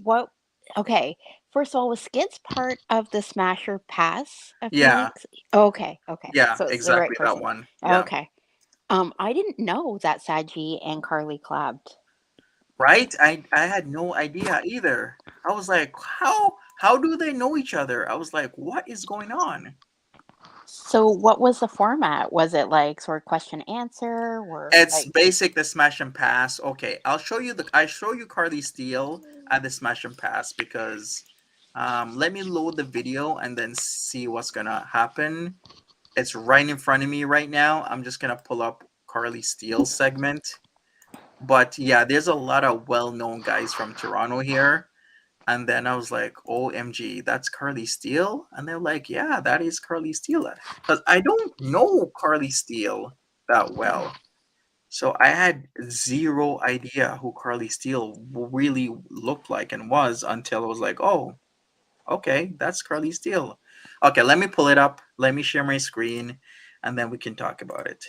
what okay. First of all, was Skits part of the Smasher Pass a few Yeah, weeks? Okay, okay. yeah, So it's the right exactly that person. one. Yeah. Okay. I didn't know that Saji and Karlee collabed. Right? I had no idea either. I was like, how do they know each other? I was like, what is going on? So what was the format? Was it like sort of question answer or It's like basic the smash and pass. Okay, I show you Karlee Steele at the smash and pass because let me load the video and then see what's gonna happen. It's right in front of me right now. I'm just gonna pull up Karlee Steele's segment. But yeah, there's a lot of well-known guys from Toronto here. And then I was like, OMG, that's Karlee Steele? And they're like, yeah, that is Karlee Steele. Because I don't know Karlee Steele that well. So I had zero idea who Karlee Steele really looked like and was until I was like, oh, okay, that's Karlee Steele. Okay, let me pull it up. Let me share my screen and then we can talk about it.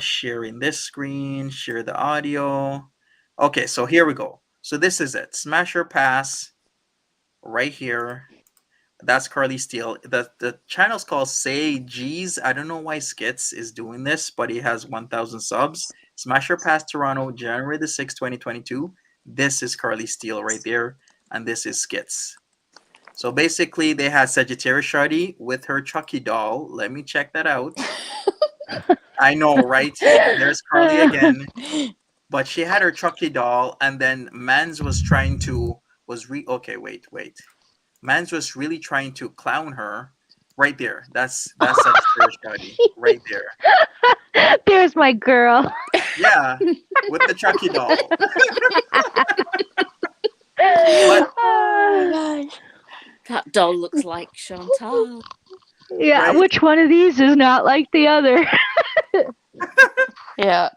Sharing this screen, share the audio. Okay, so here we go. So this is it. Smash or pass right here. That's Karlee Steele. The channel's called Say G's. I don't know why Skits is doing this, but he has 1,000 subs. Smash or Pass Toronto, January the 6th, 2022. This is Karlee Steele right there, and this is Skits. So basically, they had Sagittarius Shardy with her Chucky doll. Let me check that out. I know, right? There's Karlee again. But she had her Chucky doll, and then Mans was trying to okay, wait. Mans was really trying to clown her. Right there. That's Sagittarius Shardy. Right there. There's my girl. Yeah. With the Chucky doll. oh my gosh. That doll looks like Chantal. Yeah, Right? which one of these is not like the other? Yeah.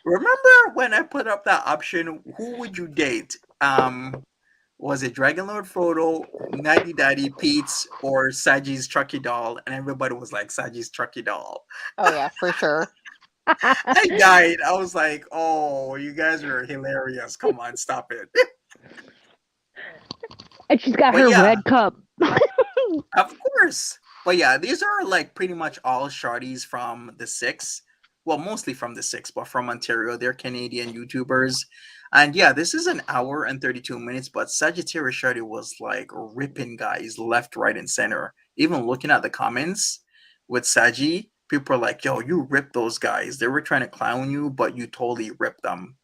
Remember when I put up that option, who would you date? Was it Dragon Lord Frodo, Nighty Daddy, Pete's, or Saji's Chucky doll? And everybody was like, Saji's Chucky doll. Oh yeah, for sure. I died. I was like, oh, you guys are hilarious. Come on, stop it. And she's got But her yeah, red cup. of course. But yeah, these are like pretty much all Shardies from the Six. well, mostly from the six, but from Ontario. They're Canadian YouTubers. And yeah, this is an hour and 32 minutes, but Sagittarius Shorty was like ripping guys left, right, and center. Even looking at the comments with Saji, people are like, yo, you ripped those guys. They were trying to clown you, but you totally ripped them.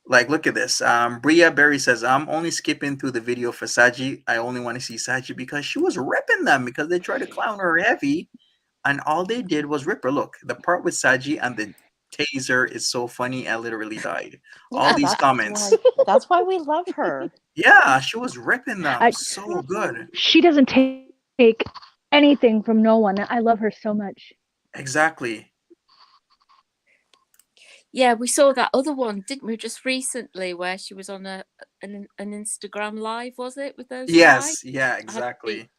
Like, look at this. Bria Berry says, I'm only skipping through the video for Saji. I only want to see Saji because she was ripping them because they tried to clown her heavy. And all they did was rip her. Look, the part with Saji and the taser is so funny. I literally died. All Yeah, these comments. that's why we love her. Yeah, she was ripping them I- so good. She doesn't take anything from no one. I love her so much. Exactly. Yeah, we saw that other one, didn't we, just recently, where she was on an Instagram live, was it, with those guys? Yes, yeah, exactly.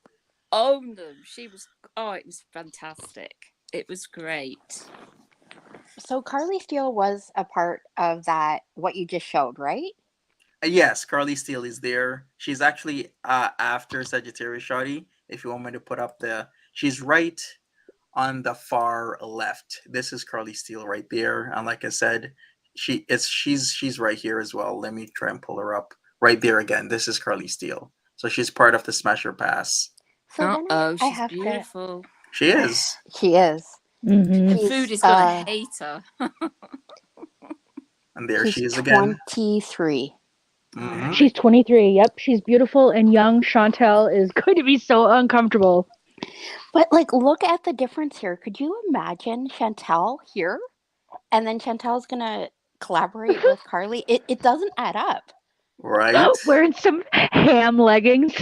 Owned them. She was, it was fantastic. It was great. So Karlee Steele was a part of that, what you just showed, right? Yes, Karlee Steele is there. She's actually after Sagittarius Shawty. If you want me to put up she's right on the far left. This is Karlee Steele right there. And like I said, she's right here as well. Let me try and pull her up right there again. This is Karlee Steele. So she's part of the Smasher Pass. So then I she's have beautiful. She is. She is. Mm-hmm. Foodie's gonna hate her. And there she's she is again. 23. Mhm. She's 23. Yep, she's beautiful and young. Chantelle is going to be so uncomfortable. But like, look at the difference here. Could you imagine Chantelle here, and then Chantelle's gonna collaborate with Karlee? It doesn't add up. Right. Wearing some ham leggings,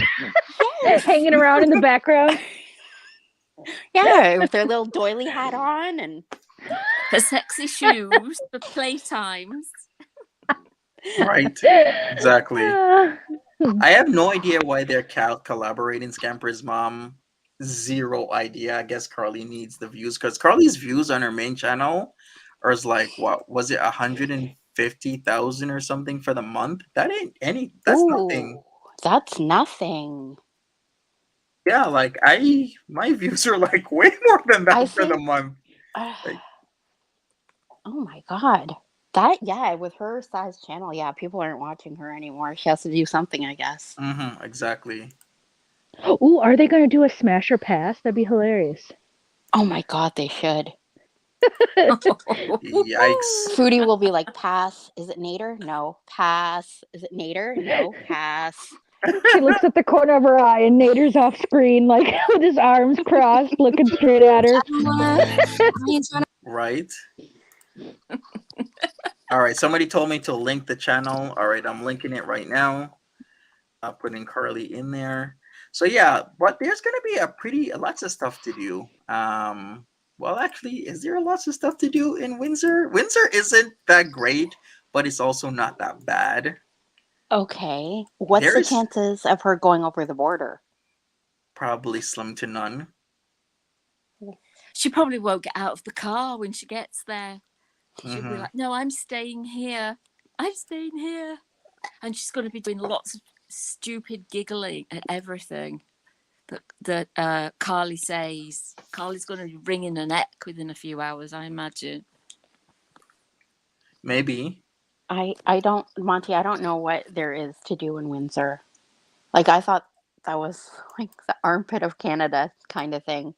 Yes. hanging around in the background. Yeah, with their little doily hat on and Her sexy shoes for playtimes. Right. Exactly. I have no idea why they're collaborating. Scamper's mom, zero idea. I guess Karlee needs the views because Karlee's views on her main channel are like, what was it, 150,000 or something for the month? That ain't any. That's nothing. That's nothing. Yeah, like my views are like way more than that for the month. Oh my god. That, with her size channel, people aren't watching her anymore. She has to do something, I guess. Mm-hmm, exactly. Ooh, are they going to do a Smasher Pass? That'd be hilarious. Oh my god, they should. Yikes. Foodie will be like, pass. Is it Nader? No. Pass. Is it Nader? No. Pass. She looks at the corner of her eye and Nader's off screen, like with his arms crossed, looking straight at her. Right. All right. Somebody told me to link the channel. All right. I'm linking it right now. I'll put in Karlee in there. So yeah, but there's going to be lots of stuff to do. Well, actually, is there lots of stuff to do in Windsor? Windsor isn't that great, but it's also not that bad. Okay. What's the chances of her going over the border? Probably slim to none. She probably won't get out of the car when she gets there. She'll Mm-hmm. be like, no, I'm staying here. I'm staying here. And she's going to be doing lots of stupid giggling at everything that Karlee says. Karlee's going to be wringing her neck within a few hours, I imagine. Maybe. I don't, Monty, I don't know what there is to do in Windsor. Like, I thought that was like the armpit of Canada kind of thing.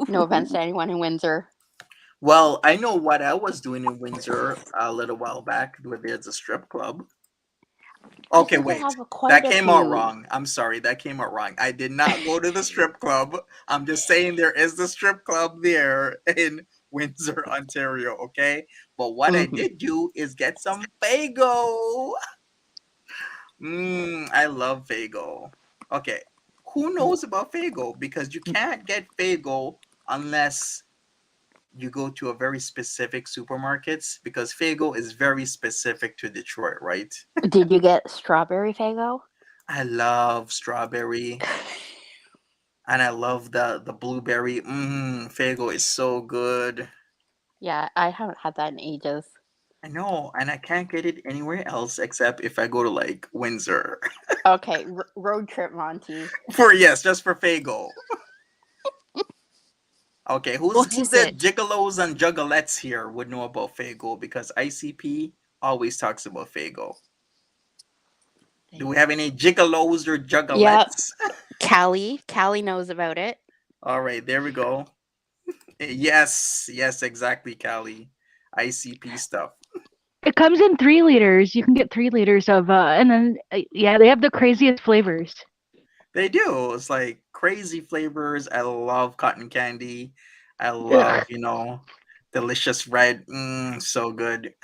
No offense to anyone in Windsor. Well, I know what I was doing in Windsor a little while back, where there's a strip club. Okay, wait. That came out wrong. I'm sorry. That came out wrong. I did not go to the strip club. I'm just saying there is the strip club there in Windsor, Ontario, okay? But what I did do is get some Fago. I love Fago. Okay. Who knows about Fago? Because you can't get Fago unless you go to a very specific supermarkets, because Fago is very specific to Detroit, right? Did you get strawberry Fago? I love strawberry. And I love the blueberry. Fago is so good. Yeah, I haven't had that in ages. I know, and I can't get it anywhere else except if I go to like Windsor. Okay, who's What who's is the it? gigolos and juggalettes here would know about Fago because ICP always talks about Fago. Do we have any gigolos or Yep. juggalettes? Callie knows about it. All right, there we go. Yes, exactly, Callie. ICP stuff. It comes in 3 liters. You can get 3 liters of, and then yeah, they have the craziest flavors. They do. It's like crazy flavors. I love cotton candy. I love, delicious red. So good.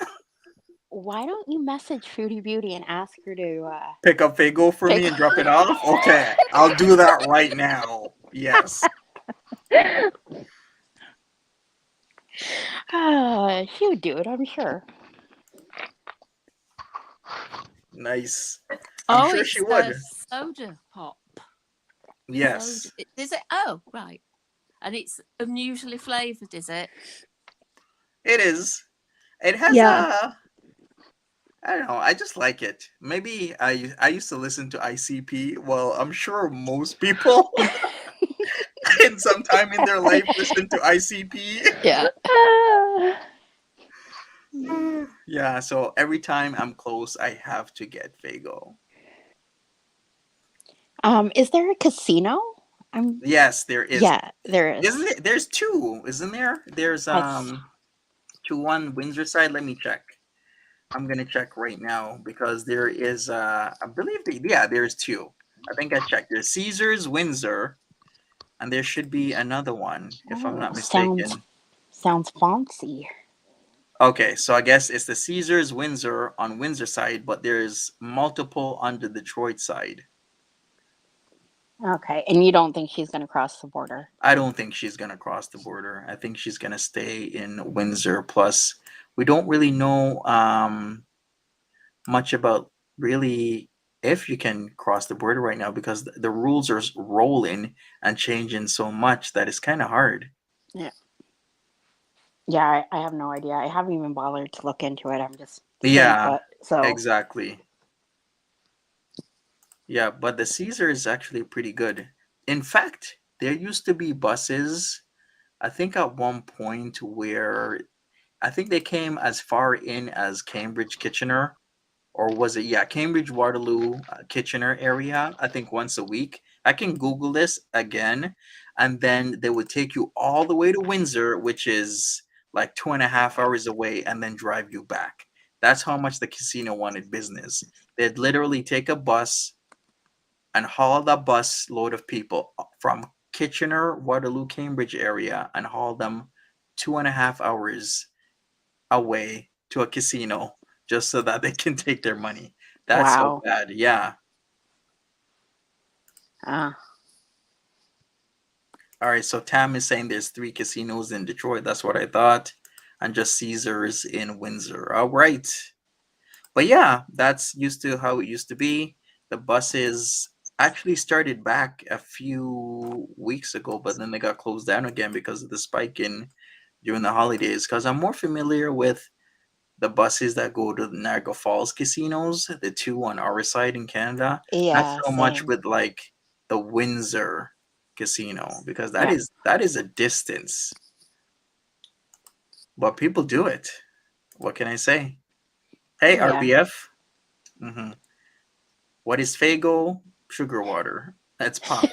Why don't you message Foodie Beauty and ask her to Pick up Fago for me pick? and drop it off. Okay, I'll do that right now. Yes. She would do it, I'm sure. Nice. I'm sure it's she would. soda pop. Yes. Soda. Is it? Oh, right. And it's unusually flavoured, is it? It is. It has Yeah. I don't know. I just like it. Maybe I used to listen to ICP. Well, I'm sure most people in some time in their life listen to ICP. Yeah. Yeah, so every time I'm close, I have to get Fago. Is there a casino? Yes, there is. Yeah, there is. Isn't it? There's two, isn't there? There's two on Windsor side. Let me check. I'm gonna check right now because there is I believe there's two. I think I checked. There's Caesar's Windsor, and there should be another one if I'm not mistaken. Sounds fancy. Okay, so I guess it's the Caesar's Windsor on Windsor side, but there's multiple on the Detroit side. Okay, and you don't think she's going to cross the border? I don't think she's going to cross the border. I think she's going to stay in Windsor. Plus, we don't really know much about really if you can cross the border right now because the rules are rolling and changing so much that it's kind of hard. Yeah. Yeah, I have no idea. I haven't even bothered to look into it. I'm just exactly. Yeah, but the Caesar is actually pretty good. In fact, there used to be buses, I think at one point where I think they came as far in as Cambridge Kitchener, or was it Cambridge Waterloo Kitchener area, I think once a week. I can Google this again, and then they would take you all the way to Windsor, which is like 2.5 hours away, and then drive you back. That's how much the casino wanted business. They'd literally take a bus and haul the bus load of people from Kitchener, Waterloo, Cambridge area and haul them 2.5 hours away to a casino just so that they can take their money. That's so bad. Yeah. All right. So Tam is saying there's 3 casinos in Detroit. That's what I thought. And just Caesars in Windsor. All right. But yeah, that's used to how it used to be. The buses actually started back a few weeks ago, but then they got closed down again because of the spike in during the holidays. Because I'm more familiar with the buses that go to the Niagara Falls casinos, the 2 on our side in Canada. Yeah, not so much with like the Windsor casino because that is a distance. But people do it. What can I say? Hey, RBF. Mm-hmm. What is Fago? Sugar water. That's pop.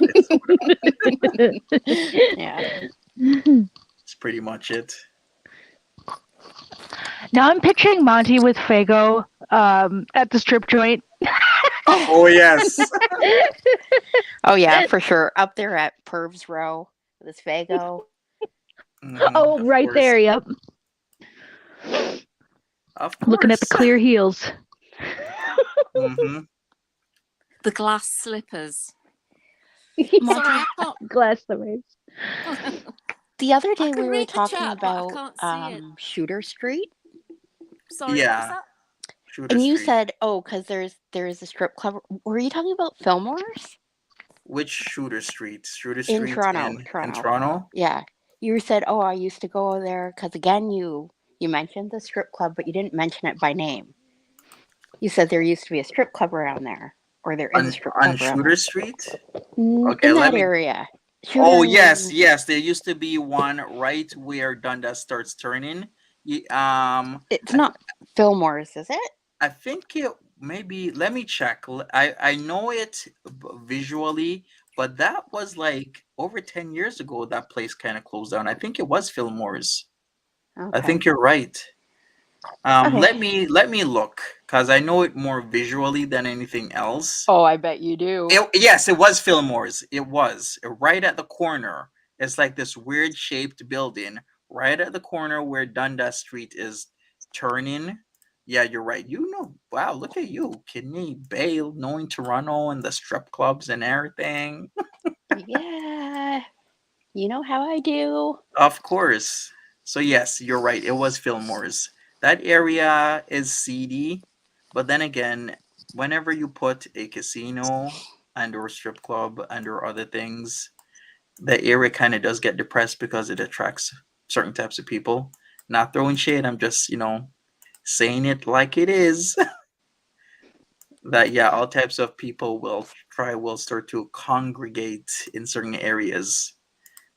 Yeah. That's pretty much it. Now I'm picturing Monty with Fago at the strip joint. Oh, yes. Oh, yeah, for sure. Up there at Perv's Row with his Fago. Oh, right course. there. Yep. Of course. Looking at the clear heels. Mm-hmm. The glass slippers. Glass slippers. The other day I can we were read the talking chat, but I about can't see it. Shooter Street. Sorry, Yeah. what was that? Shooter And you Street. said, because there's a strip club. Were you talking about Fillmore's? Which Shooter Street? Shooter In Street Toronto. in Toronto? Yeah. You said, I used to go there because, again, you mentioned the strip club, but you didn't mention it by name. You said there used to be a strip club around there, or there is a strip club on Shooter Street. Okay, in that area. Oh yes, Shooter. yes. There used to be one right where Dundas starts turning. It's I not Fillmore's, is it? I think it maybe. Let me check. I know it visually, but that was like over 10 years ago. That place kind of closed down. I think it was Fillmore's. I Okay. think you're right. Okay. Let me look because I know it more visually than anything else. Oh, I bet you do. Yes, it was Fillmore's. It was right at the corner. It's like this weird shaped building right at the corner where Dundas Street is turning. Yeah, you're right. You know, wow, look at you, Kidney Bay, knowing Toronto and the strip clubs and everything. Yeah. You know how I do. Of course. So yes, you're right. It was Fillmore's. That area is seedy, but then again, whenever you put a casino and or strip club and or other things, the area kind of does get depressed because it attracts certain types of people. Not throwing shade, I'm just, saying it like it is. That yeah, all types of people will start to congregate in certain areas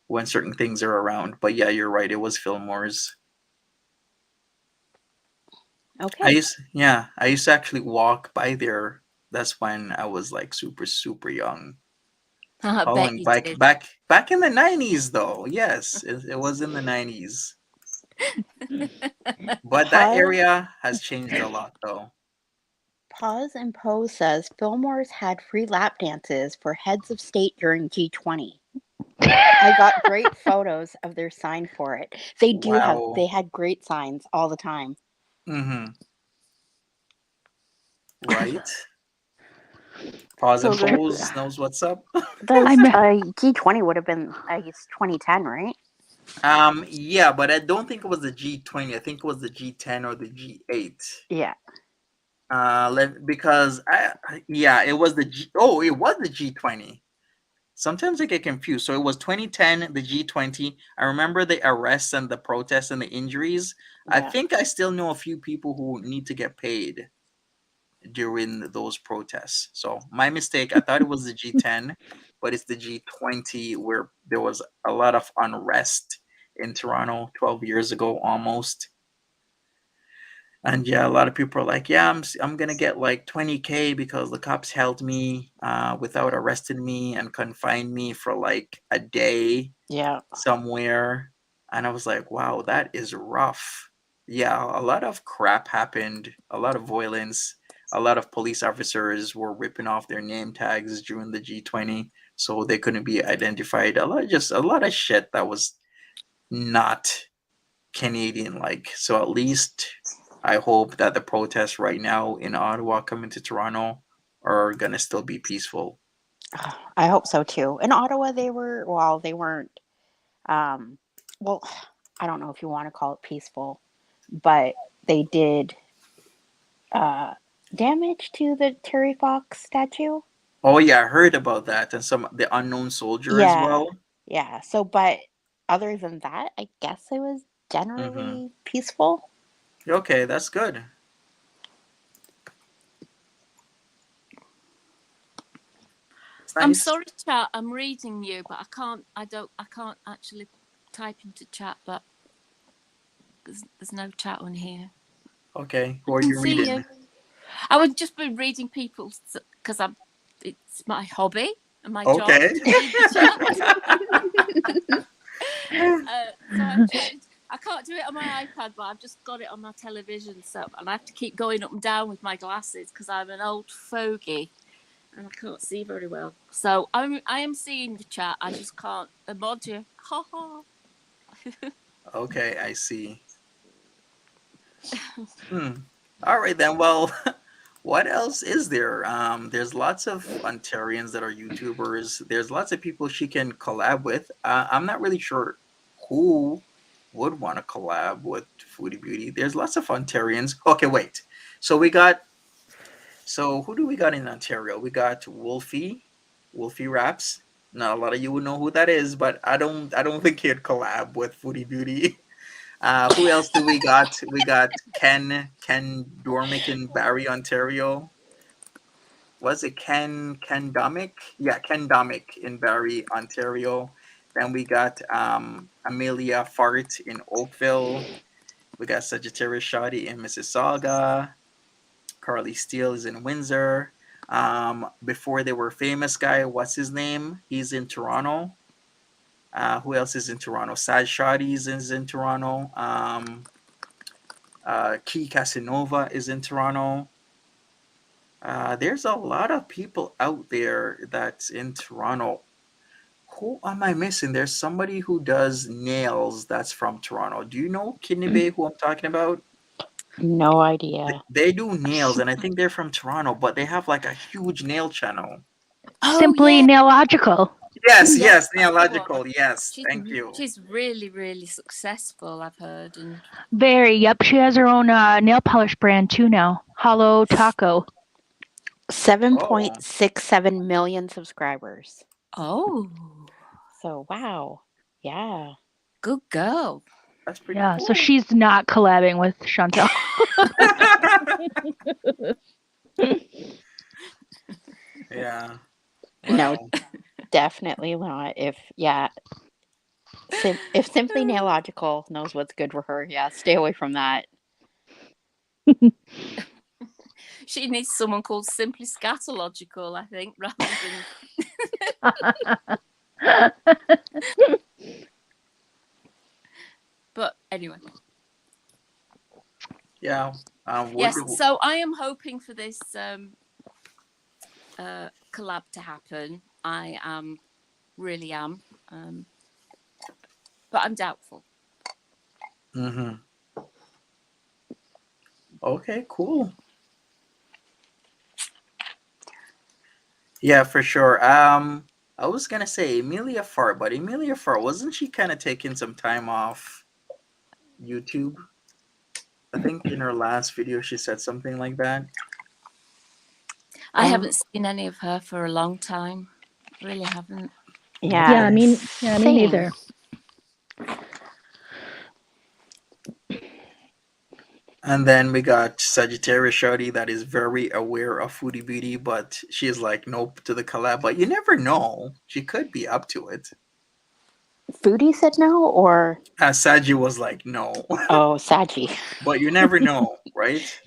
when certain things are around. But yeah, you're right. It was Fillmore's. Okay. I used to actually walk by there. That's when I was like super super young. I How bet long you back did. back in the 90s though? Yes, it was in the 90s. But that Pause. area has changed a lot though. Pause and Pose says Fillmore's had free lap dances for heads of state during G20. I got great photos of their sign for it. They Wow. had great signs all the time. Mm-hmm. Right. Pause So and pose knows what's up. does I'm G20 would have been, I guess, 2010, right? Yeah, but I don't think it was the G20. I think it was the G10 or the G8. Yeah. Because yeah, it was the G. Oh, it was the G20. Sometimes I get confused. So it was 2010, the G20. I remember the arrests and the protests and the injuries. I Yeah. think I still know a few people who need to get paid during those protests. So my mistake. I thought it was the G10, but it's the G20 where there was a lot of unrest in Toronto 12 years ago almost. And yeah, a lot of people are like, yeah, I'm gonna get like 20K because the cops held me without arresting me and confined me for like a day Yeah. somewhere. And I was like, wow, that is rough. Yeah, a lot of crap happened, a lot of violence, a lot of police officers were ripping off their name tags during the G20 so they couldn't be identified. A lot of shit that was not Canadian like. So at least I hope that the protests right now in Ottawa coming to Toronto are gonna still be peaceful. I hope so too. In Ottawa, they weren't, um, well, I don't know if you want to call it peaceful, but they did uh, damage to the Terry Fox statue. Oh yeah, I heard about that and some the unknown soldier as Yeah. well. Yeah. So, but other than that, I guess it was Mm-hmm. generally peaceful. Okay, that's good. It's I'm nice. sorry, chat. I'm reading you, but I can't. I can't actually type into chat. But there's no chat on here. Okay, I who are can you see reading? you. I would just be reading people's because I'm. It's my hobby and my job Okay. to read the chat. So I've changed. I can't do it on my iPad, but I've just got it on my television. So and I have to keep going up and down with my glasses because I'm an old fogey and I can't see very well. So I am seeing the chat. I just can't emoji. Ha ha. Okay, I see. Hmm. All right then. Well, what else is there? There's lots of Ontarians that are YouTubers. There's lots of people she can collab with. I'm not really sure who would want to collab with Foodie Beauty. There's lots of Ontarians. Okay, wait. So we got. So who do we got in Ontario? We got Wolfie Raps. Not a lot of you would know who that is, but I don't think he'd collab with Foodie Beauty. Who else do we got? We got Ken Dormick in Barrie, Ontario. was it Ken Domick? Yeah, Ken Domick in Barrie, Ontario. Then we got Amelia Fart in Oakville. We got Sagittarius Shoddy in Mississauga. Karlee Steele is in Windsor. Before they were famous guy, what's his name? He's in Toronto. Who else is in Toronto? Saj Shoddy is in Toronto. Key Casanova is in Toronto. There's a lot of people out there that's in Toronto. Who am I missing? There's somebody who does nails that's from Toronto. Do you know Kidney Bay, who I'm talking about? No idea. They do nails, and I think they're from Toronto, but they have like a huge nail channel. Oh, Simply yeah. Nailogical. Yes, Yeah, yes, that's the Neological. one. Yes, thank you. She's really, really successful, I've heard. And Very. Yep. She has her own nail polish brand too now. Hollow Taco. 7.67 million subscribers. oh, So wow. Yeah. good girl. That's pretty Yeah. cool. So she's not collabing with Chantelle. Yeah. No, Wow. definitely not. If Simply Nailogical knows what's good for her, yeah, stay away from that. She needs someone called Simply Scatological, I think, rather than. But anyway. Yeah. Yes, so I am hoping for this collab to happen. I really am. But I'm doubtful. Mm-hmm. Okay, cool. Yeah, for sure. I was gonna say Amelia Fart, but Amelia Fart, wasn't she kind of taking some time off YouTube? I think in her last video she said something like that. I haven't seen any of her for a long time. Really haven't. Yeah. me same. neither. And then we got Sagittarius Shorty that is very aware of Foodie Beauty, but she's like, nope to the collab. But you never know. She could be up to it. Foodie said no, or Saji was like, no. oh, Saji. But you never know, right?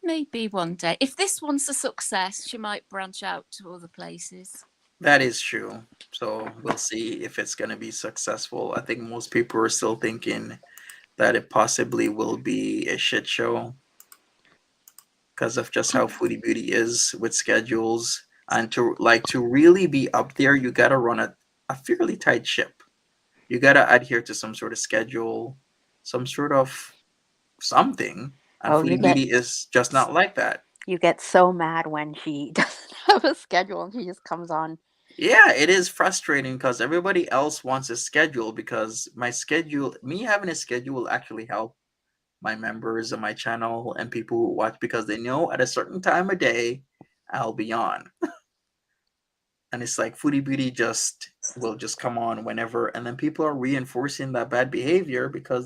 Maybe one day. If this one's a success, she might branch out to other places. That is true. So we'll see if it's going to be successful. I think most people are still thinking that it possibly will be a shit show because of just how Foodie Beauty is with schedules. And to really be up there, you got to run a fairly tight ship. You got to adhere to some sort of schedule, some sort of something. And Foodie Beauty is just not like that. You get so mad when she doesn't have a schedule and she just comes on. Yeah, it is frustrating because everybody else wants a schedule, because me having a schedule will actually help my members of my channel and people who watch, because they know at a certain time of day I'll be on. And it's like Foodie Beauty will just come on whenever, and then people are reinforcing that bad behavior because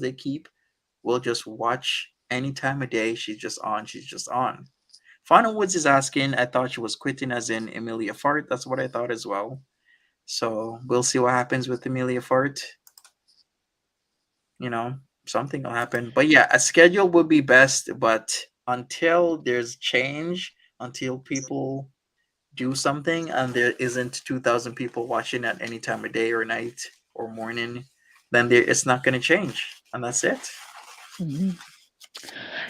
will just watch any time of day. She's just on. Final Woods is asking, I thought she was quitting as in Amelia Fart. That's what I thought as well. So we'll see what happens with Amelia Fart. Something will happen. But yeah, a schedule would be best. But until there's change, until people do something and there isn't 2,000 people watching at any time of day or night or morning, then it's not going to change. And that's it. Mm-hmm.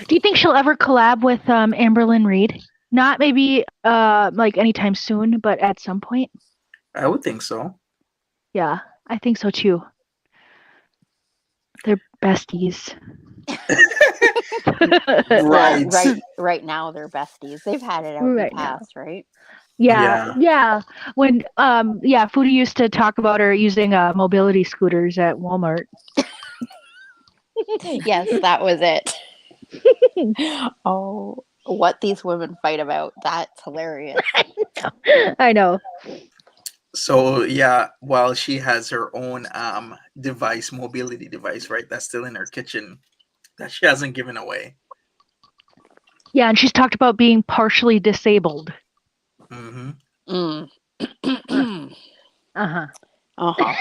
Do you think she'll ever collab with Amberlynn Reid? Not maybe like anytime soon, but at some point? I would think so. Yeah, I think so too. They're besties. Right now they're besties. They've had it out in the past, right? Yeah. When Foodie used to talk about her using mobility scooters at Walmart. Yes, that was it. Oh, what these women fight about. That's hilarious. I know. So yeah, while she has her own mobility device, right? That's still in her kitchen that she hasn't given away. Yeah, and she's talked about being partially disabled. Mm-hmm. Mm. Uh-huh. Uh-huh.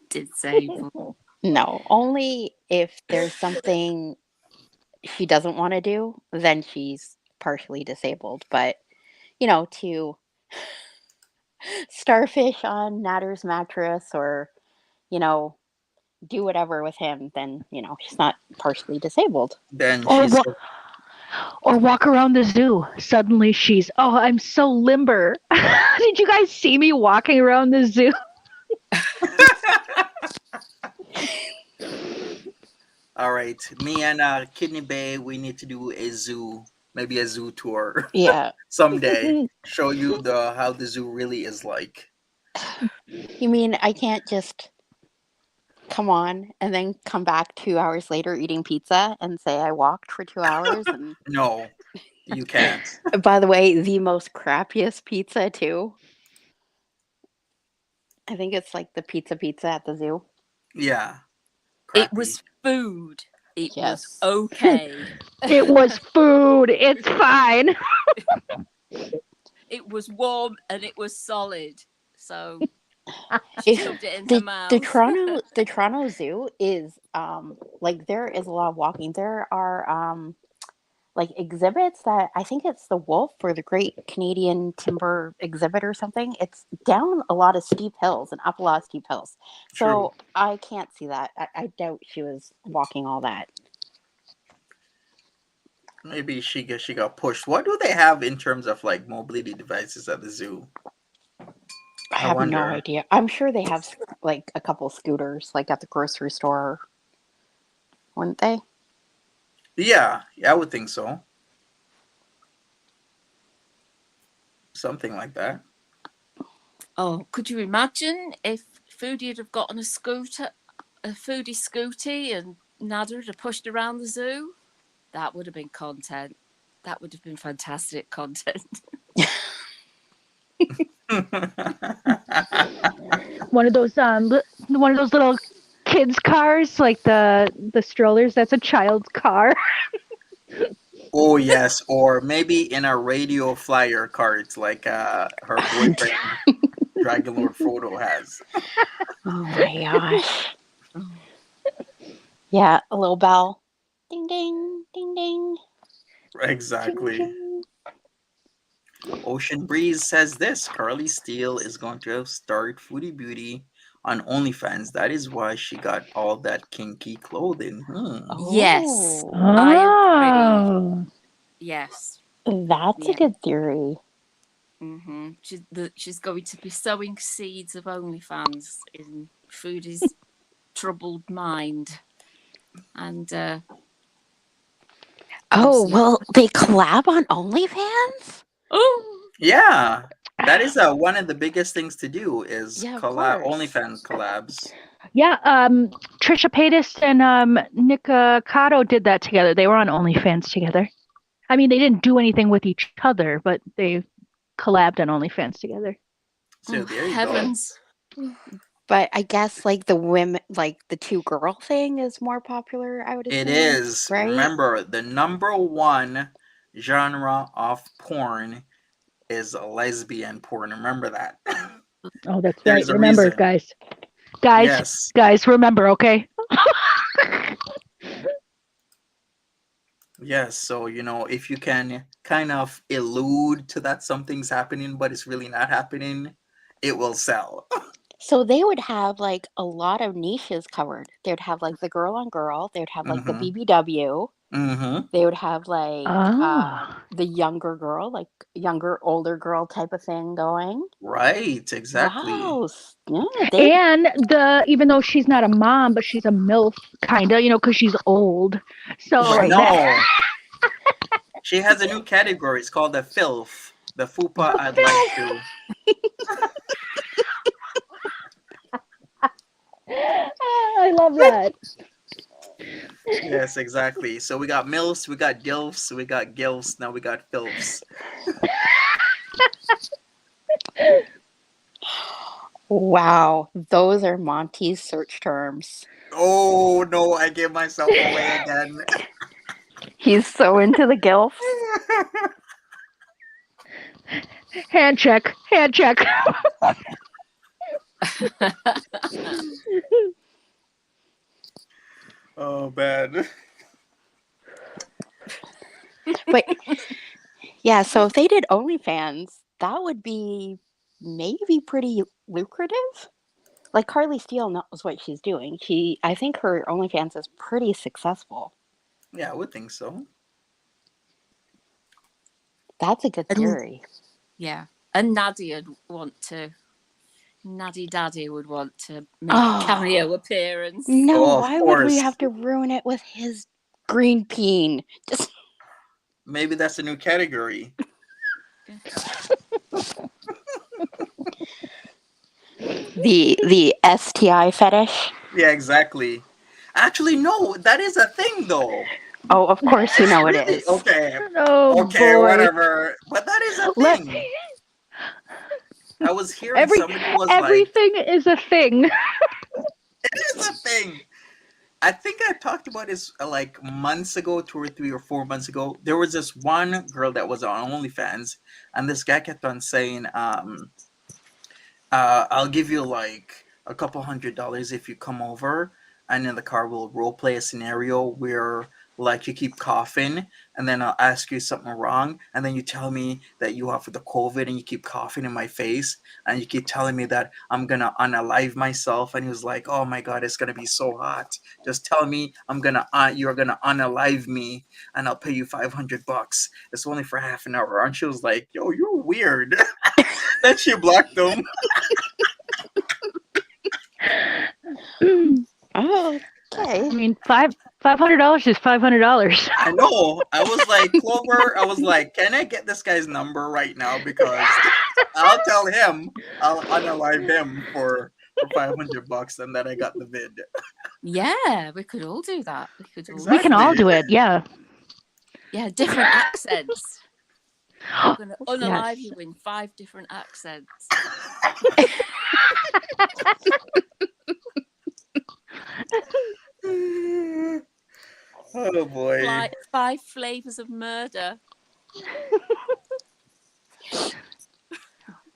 Disabled. No, only if there's something she doesn't want to do, then she's partially disabled. But, to starfish on Natter's mattress or, you know, do whatever with him, then, she's not partially disabled. Then Or she's or walk around the zoo. Suddenly she's, oh, I'm so limber. Did you guys see me walking around the zoo? all right. Me and Kidney Bay, we need to do a zoo, maybe a zoo tour Yeah. someday. Show you the how the zoo really is like. You mean I can't just come on and then come back 2 hours later eating pizza and say I walked for 2 hours? And No, you can't. by the way, the most crappiest pizza too. I think it's like the pizza at the zoo. Yeah, It crappy. was food. It was Yes. okay. It was food. It's fine. It was warm and it was solid. So she shoved it in her mouth. The Toronto Zoo is like there is a lot of walking. There are like exhibits that I think it's the Wolf or the Great Canadian Timber Exhibit or something. It's down a lot of steep hills and up a lot of steep hills. True. So I can't see that. I doubt she was walking all that. Maybe she got pushed. What do they have in terms of like mobility devices at the zoo? I have no wonder. idea. I'm sure they have like a couple scooters like at the grocery store, wouldn't they? Yeah, I would think so. Something like that. Oh, could you imagine if Foodie had have gotten a scooter, a Foodie scooty, and Nada had pushed around the zoo? That would have been content. That would have been fantastic content. One of those little kids' cars, like the strollers. That's a child's car. Oh yes, or maybe in a radio flyer cart like her boyfriend Dragon Lord Frodo has. Oh my gosh. Yeah, a little bell. Ding ding, ding ding. Exactly. Ocean Breeze says this: Karlee Steele is going to start Foodie Beauty on OnlyFans. That is why she got all that kinky clothing. Yes, Oh, I agree. Yes. that's a good theory. Mm-hmm. She's going to be sowing seeds of OnlyFans in Foodie's troubled mind. And well, they collab on OnlyFans? oh Yeah, that is one of the biggest things to do is Yeah, of collab course. OnlyFans collabs. Yeah, Trisha Paytas and Nick Cotto did that together. They were on OnlyFans together. I mean, they didn't do anything with each other, but they collabed on OnlyFans together. So there you heavens. go. But I guess like the women, like the two girl thing is more popular, I would assume. It is. Right? Remember, the number one genre of porn is lesbian porn. Remember that. Oh, that's There's right. a Remember, reason. Guys, remember, okay? Yes, so if you can kind of allude to that something's happening, but it's really not happening, it will sell. So they would have like a lot of niches covered. They would have like the girl on girl. They would have like the BBW. Mm-hmm. They would have like Oh. the younger girl, like younger, older girl type of thing going. Right, exactly. Wow. Yeah, And even though she's not a mom, but she's a MILF, kind of, because she's old. So Right. No. She has a new category. It's called the filth. The fupa I'd like to. I love that. Yes, exactly. So we got MILFs, we got DILFs, we got GILFs, now we got FILFs. Wow. Those are Monty's search terms. Oh no, I gave myself away again. He's so into the gilfs. Hand check. Hand check. Oh, bad. But yeah, so if they did OnlyFans, that would be maybe pretty lucrative. Like Karlee Steele knows what she's doing. I think her OnlyFans is pretty successful. Yeah, I would think so. That's a good theory. Yeah. And Naddy Daddy would want to make a cameo appearance. No, Oh, of why would we course. have to ruin it with his green peen? Just Maybe that's a new category. the STI fetish. Yeah, exactly. Actually, no, that is a thing though. Oh, of course you know it Really? is. Okay. Oh, Okay, boy. whatever. But that is a Let- thing. I was hearing somebody was like, Everything is a thing. it is a thing. I think I talked about this like months ago, 2 or 3 or 4 months ago. There was this one girl that was on OnlyFans, and this guy kept on saying, I'll give you like a couple $100 if you come over, and in the car we'll role play a scenario where like you keep coughing, and then I'll ask you something wrong, and then you tell me that you have the COVID and you keep coughing in my face, and you keep telling me that I'm gonna unalive myself. And he was like, oh my god, it's gonna be so hot. Just tell me you're gonna unalive me, and I'll pay you $500. It's only for half an hour. And she was like, yo, you're weird. Then she blocked him. Oh, I okay. mean, $500 is $500. I know. I was like, Clover, I was like, can I get this guy's number right now? Because I'll tell him, I'll unalive him for $500, and then I got the vid. Yeah, we could all do that. We could all We can all Exactly. do it. Yeah. Yeah, different accents. I'm going to unalive Yes. you in 5 different accents. Oh boy. Like 5 flavors of murder.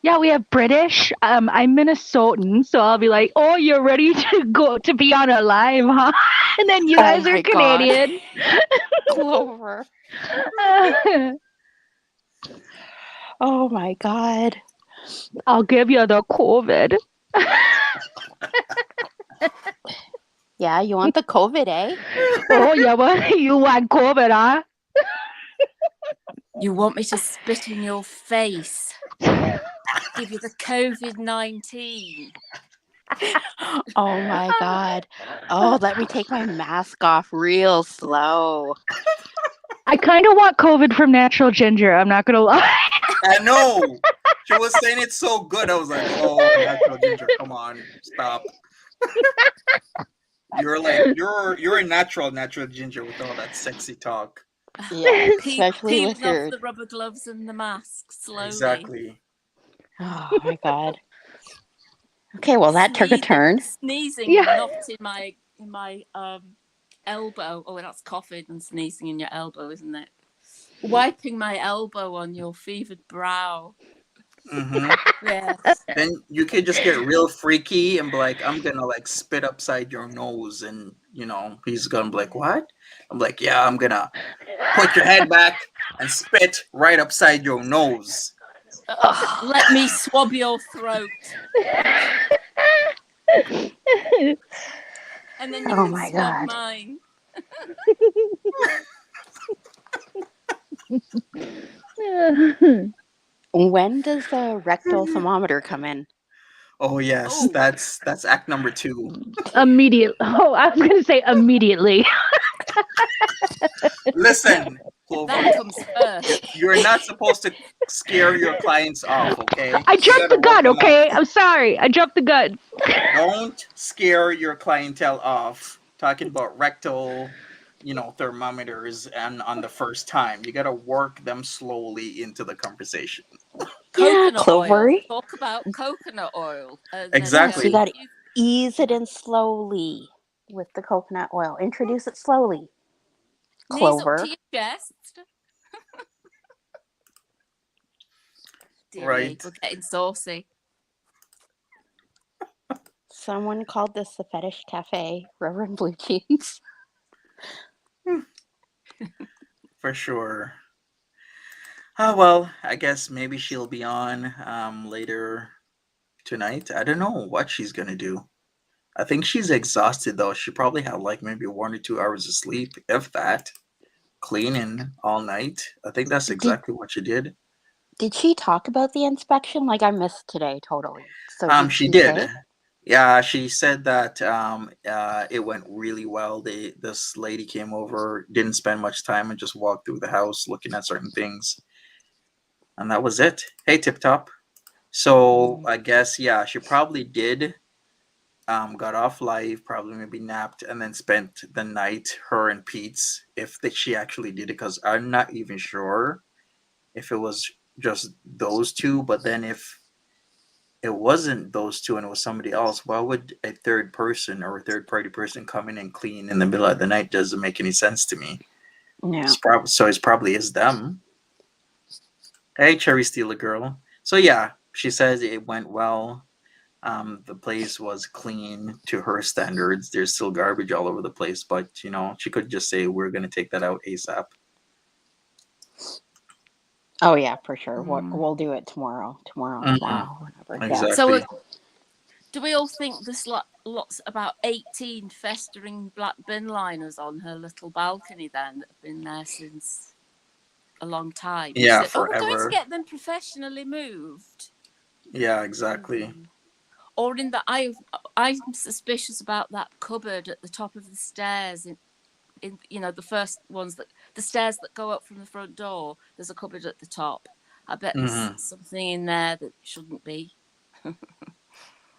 Yeah, we have British. I'm Minnesotan, so I'll be like, "Oh, you're ready to be on a live, huh?" And then you Oh guys my are God. Canadian. Clover. Oh my God. I'll give you the COVID. Yeah, you want the COVID, eh? Oh, yeah, what? You want COVID, huh? You want me to spit in your face? Give you the COVID-19. Oh my God. Oh, let me take my mask off real slow. I kind of want COVID from natural ginger. I'm not gonna lie. I know. She was saying it's so good. I was like, oh, natural ginger, come on, stop. You're a natural ginger with all that sexy talk. Yeah, especially with Peeling off your. the rubber gloves and the mask slowly. Exactly. Oh my God. Okay, well that took a turn. Sneezing Yeah. not in my elbow. Oh, that's coughing and sneezing in your elbow, isn't it? Wiping my elbow on your fevered brow. Mm-hmm. Yes. Then you could just get real freaky and be like, I'm gonna like spit upside your nose, and he's gonna be like, what? I'm like, yeah, I'm gonna put your head back and spit right upside your nose. Let me swab your throat. And then you Oh can my swab God. mine. When does the rectal thermometer come in? Oh yes, Oh. that's act number 2. Immediate. Oh, I was gonna say immediately. Listen, Clover, That comes first. you're not supposed to scare your clients off, okay? I You jumped the gotta work gun. them up. Okay, I'm sorry. I jumped the gun. Don't scare your clientele off talking about rectal, thermometers and on the first time. You gotta work them slowly into the conversation. Coconut Clover. oil. Talk about coconut oil. And then Exactly. Yes, you gotta ease it in slowly with the coconut oil. Introduce it slowly. Knees up Clover. to your chest. Dear me, Right. we're getting saucy. Someone called this the fetish cafe, Reverend Blue Jeans. For sure. Oh well, I guess maybe she'll be on later tonight. I don't know what she's gonna do. I think she's exhausted though. She probably had like maybe 1 or 2 hours of sleep, if that. Cleaning all night. I think that's Did exactly what she did. did she talk about the inspection? Like I missed today totally. So did She she did. say? Yeah, she said that it went really well. This lady came over, didn't spend much time, and just walked through the house looking at certain things, and that was it. Hey, Tip Top. So Mm. I guess yeah, she probably did. Got off live, probably maybe napped, and then spent the night. Her and Pete's, if that she actually did it, because I'm not even sure if it was just those two. But then if it wasn't those two and it was somebody else, why would a third person or a third party person come in and clean in the middle of the night? Doesn't make any sense to me. Yeah. So it probably is them. Hey, Cherry Stealer girl. So yeah, she says it went well. The place was clean to her standards. There's still garbage all over the place, but she could just say we're gonna take that out ASAP. Oh yeah, for sure. Mm. We'll do it tomorrow. Mhm. Whatever. Yeah. Exactly. So, do we all think there's lots about 18 festering black bin liners on her little balcony then that have been there since a long time? She Yeah, said, "Oh, we're going to forever. get them professionally moved." Yeah, exactly. Or in the I'm suspicious about that cupboard at the top of the stairs in the first ones the stairs that go up from the front door. There's a cupboard at the top. I bet there's something in there that shouldn't be.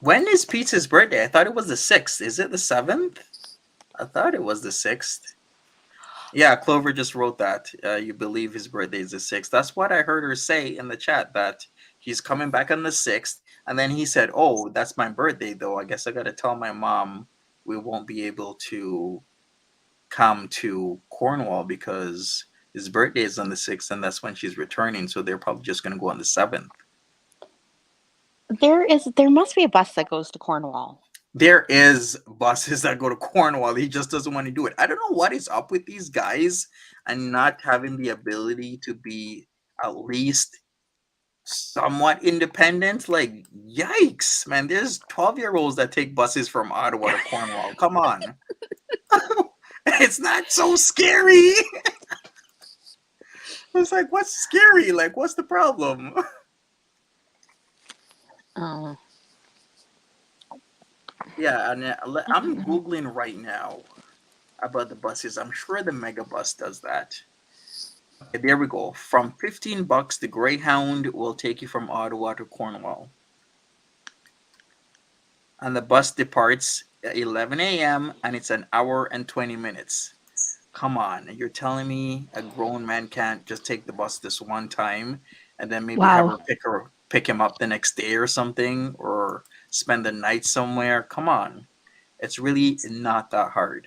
When is Pete's birthday? I thought it was the 6th. Is it the 7th? I thought it was the 6th. Yeah, Clover just wrote that. You believe his birthday is the 6th. That's what I heard her say in the chat, that he's coming back on the 6th. And then he said, oh, that's my birthday, though. I guess I got to tell my mom we won't be able to come to Cornwall because his birthday is on the 6th, and that's when she's returning. So they're probably just going to go on the 7th. There must be a bus that goes to Cornwall. There is buses that go to Cornwall. He just doesn't want to do it. I don't know what is up with these guys and not having the ability to be at least somewhat independent. Like, yikes, man. There's 12-year-olds that take buses from Ottawa to Cornwall. Come on. It's not so scary. It's like, what's scary? Like, what's the problem? Oh. Yeah, and I'm Googling right now about the buses. I'm sure the Megabus does that. Okay, there we go. From $15, the Greyhound will take you from Ottawa to Cornwall. And the bus departs at 11 a.m. and it's an hour and 20 minutes. Come on, you're telling me a grown man can't just take the bus this one time and then maybe have her pick him up the next day or something, or spend the night somewhere? Come on. It's really not that hard.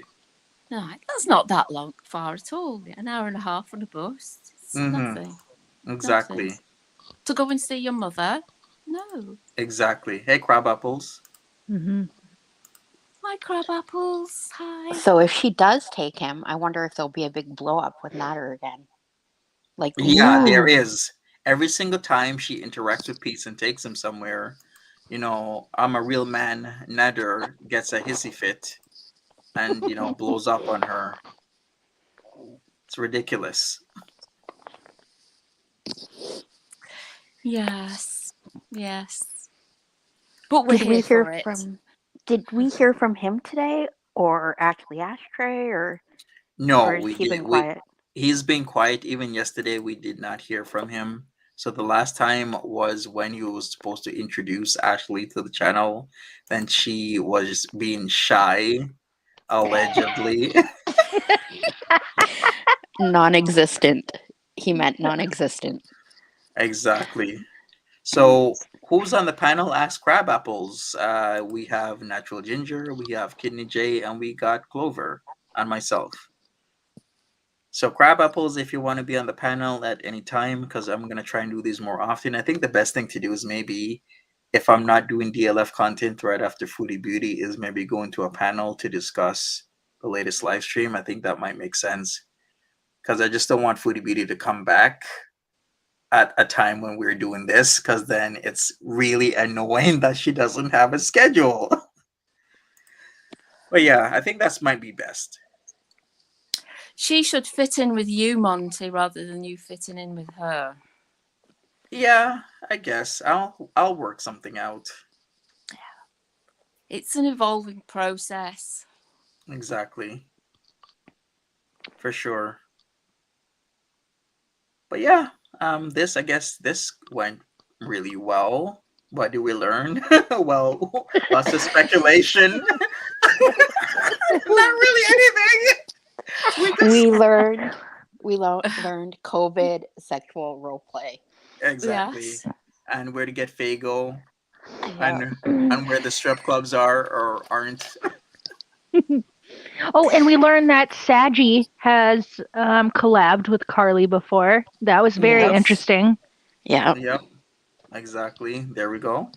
No, that's not that far at all. An hour and a half on a bus. It's nothing. Exactly. Nothing. To go and see your mother? No. Exactly. Hey, crab apples. Hi, crab apples. Hi. So if she does take him, I wonder if there'll be a big blow up with Natter again. Like, Yeah, there ooh. is. Every single time she interacts with Peace and takes him somewhere, I'm a real man, Nader gets a hissy fit and, blows up on her. It's ridiculous. Yes. But we're here for it. Did we hear from him today, or actually Ashtray, or No, or has he been quiet? He's been quiet. Even yesterday, we did not hear from him. So the last time was when he was supposed to introduce Ashley to the channel. Then she was being shy, allegedly. Non-existent. He meant non-existent. Exactly. So who's on the panel? Ask Crab Apples. We have Natural Ginger, we have Kidney J, and we got Clover and myself. So crab apples, if you want to be on the panel at any time, because I'm gonna try and do these more often. I think the best thing to do is maybe, if I'm not doing DLF content right after Foodie Beauty, is maybe going to a panel to discuss the latest live stream. I think that might make sense, because I just don't want Foodie Beauty to come back at a time when we're doing this, because then it's really annoying that she doesn't have a schedule. But yeah, I think that might be best. She should fit in with you, Monty, rather than you fitting in with her. Yeah, I guess I'll work something out. It's an evolving process. Exactly. For sure. But yeah, I guess this went really well. What do we learn? Well, lots of speculation. Not really anything. We learned COVID sexual role play. Exactly. Yes. And where to get Fago, Yeah. and where the strip clubs are or aren't. Oh, and we learned that Saggy has collabed with Karlee before. That was very Yes. interesting. Yeah. Yep. Exactly. There we go.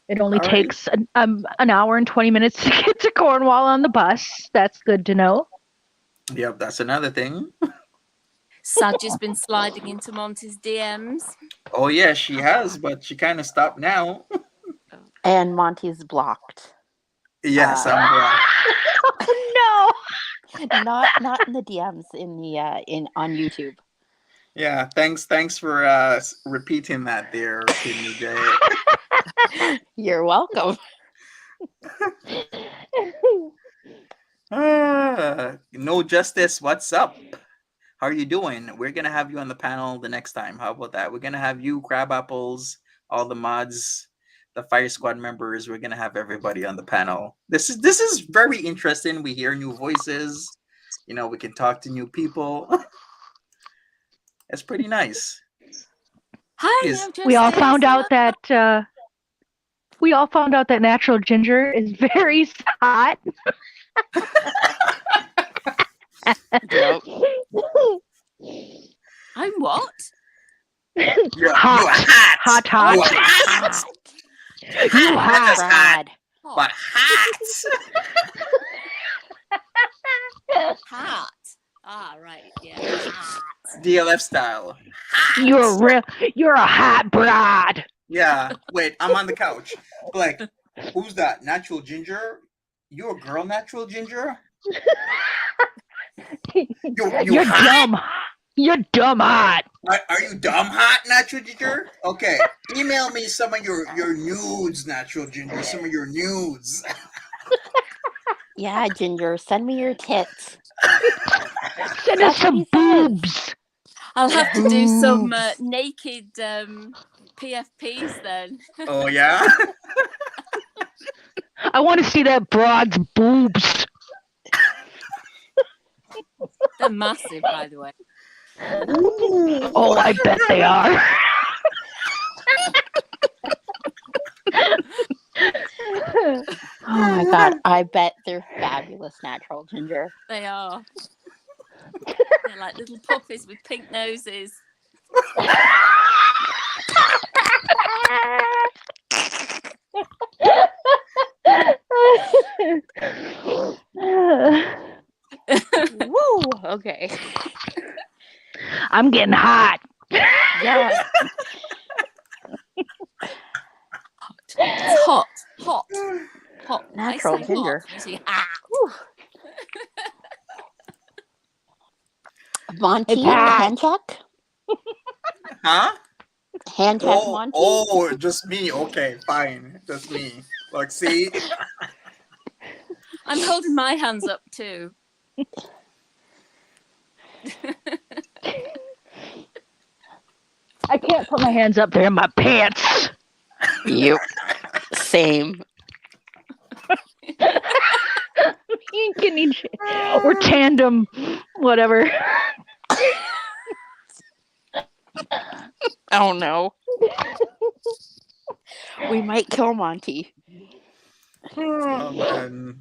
It only All right. takes an hour and 20 minutes to get to Cornwall on the bus. That's good to know. Yep, that's another thing. Sadge has been sliding into Monty's DMs. Oh yeah, she has, but she kind of stopped now. And Monty's blocked. Yes, I'm glad. Oh Not in the DMs on YouTube. Yeah, thanks for repeating that there, Kidney J. You're welcome. No Justice, what's up? How are you doing? We're gonna have you on the panel the next time. How about that? We're gonna have you, Crab Apples, all the mods, the Fire Squad members. We're gonna have everybody on the panel. This is very interesting. We hear new voices. You know, we can talk to new people. It's pretty nice. Hi, Is- I'm We all Justice. found out that natural ginger is very hot. Yep. I'm what? You're Hot. hot. Hot, hot. You hot. You Not hot. just hot, Brad. but hot. Hot. Ah, right. Yeah. Hot. DLF style. Hot. You're a hot broad. Yeah. Wait, I'm on the couch. Like, who's that? Natural Ginger? You a girl, Natural Ginger? You're hot? dumb. You're dumb hot. Are you dumb hot, Natural Ginger? Okay. Email me some of your nudes, Natural Ginger. Some of your nudes. Yeah, Ginger, send me your tits. Send us That's what some he says. boobs. I'll have to do some Boobs. naked PFPs then. Oh, yeah? I want to see that broad's boobs. They're massive, by the way. Oh, I bet they are. Oh my god, I bet they're fabulous, Natural Ginger. They are. They're like little puppies with pink noses. Woo! Okay. I'm getting hot. Yeah. It's hot. Hot. Hot. Natural I say ginger. Hot, you see, ah. Whew. Monty, It's hot. hand check? Huh? Hand check, Monty? Oh, just me. Okay, fine. Just me. Like, see? I'm holding my hands up too. I can't put my hands up there in my pants. Yep. Same. Or tandem, whatever. Oh no. We might kill Monty. Oh, man.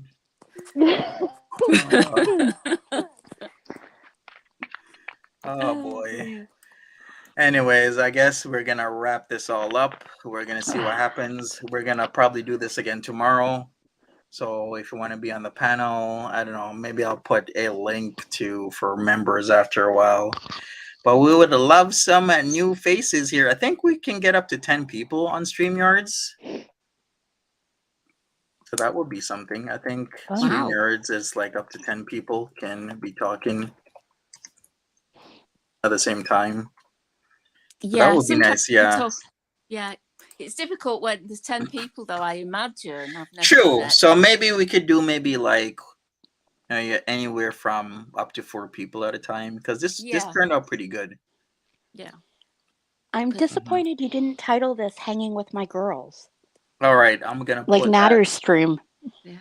Oh boy. dear. Anyways, I guess we're gonna wrap this all up. We're gonna see what happens. We're gonna probably do this again tomorrow. So if you want to be on the panel, I don't know, maybe I'll put a link to for members after a while. But we would love some new faces here. I think we can get up to 10 people on StreamYards. So that would be something. I think Fun. Wow. StreamYards is like up to 10 people can be talking at the same time. So that Yeah, would be sometimes nice. you Yeah. talk. Yeah, it's difficult when there's 10 people, though. I imagine. I've never True. done it. So maybe we could do maybe like anywhere from up to 4 people at a time because this Yeah. turned out pretty good. Yeah. I'm But- disappointed you didn't title this "Hanging with My Girls," All right, I'm gonna like put that. Natter's stream. Yeah.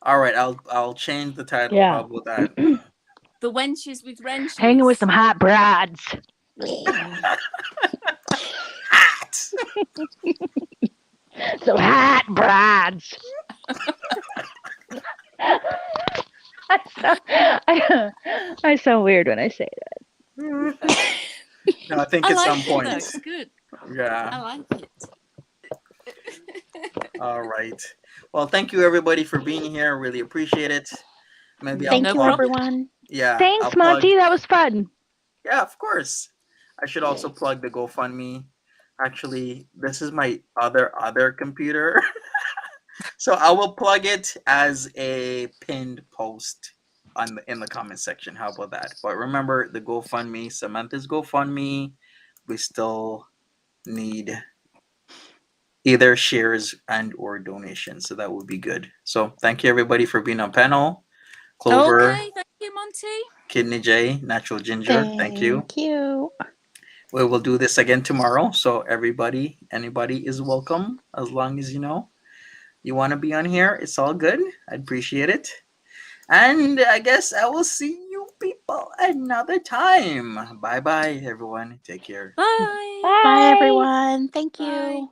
All right, I'll change the title. Yeah. How about that? The wenches with wrenches. Hanging with some hot broads. Yeah. Hot. Some hot broads. I sound weird when I say that. No, I think I at like some it, point. though. It's good. Yeah. I like it. All right. Well, thank you everybody for being here. Really appreciate it. Maybe Thank I'll you, plug. everyone. Yeah. Thanks, I'll plug- Monty. That was fun. Yeah, of course. I should also plug the GoFundMe. Actually, this is my other computer. So I will plug it as a pinned post in the comment section. How about that? But remember the GoFundMe, Samantha's GoFundMe. We still need either shares and or donations. So that would be good. So thank you everybody for being on panel. Clover, Okay, thank you, Monty. Kidney J, Natural Ginger. Thank you. Thank you. We will do this again tomorrow. So anybody is welcome as long as you want to be on here. It's all good. I appreciate it. And I guess I will see you people another time. Bye-bye, everyone. Take care. Bye. Bye, everyone. Thank Bye. you.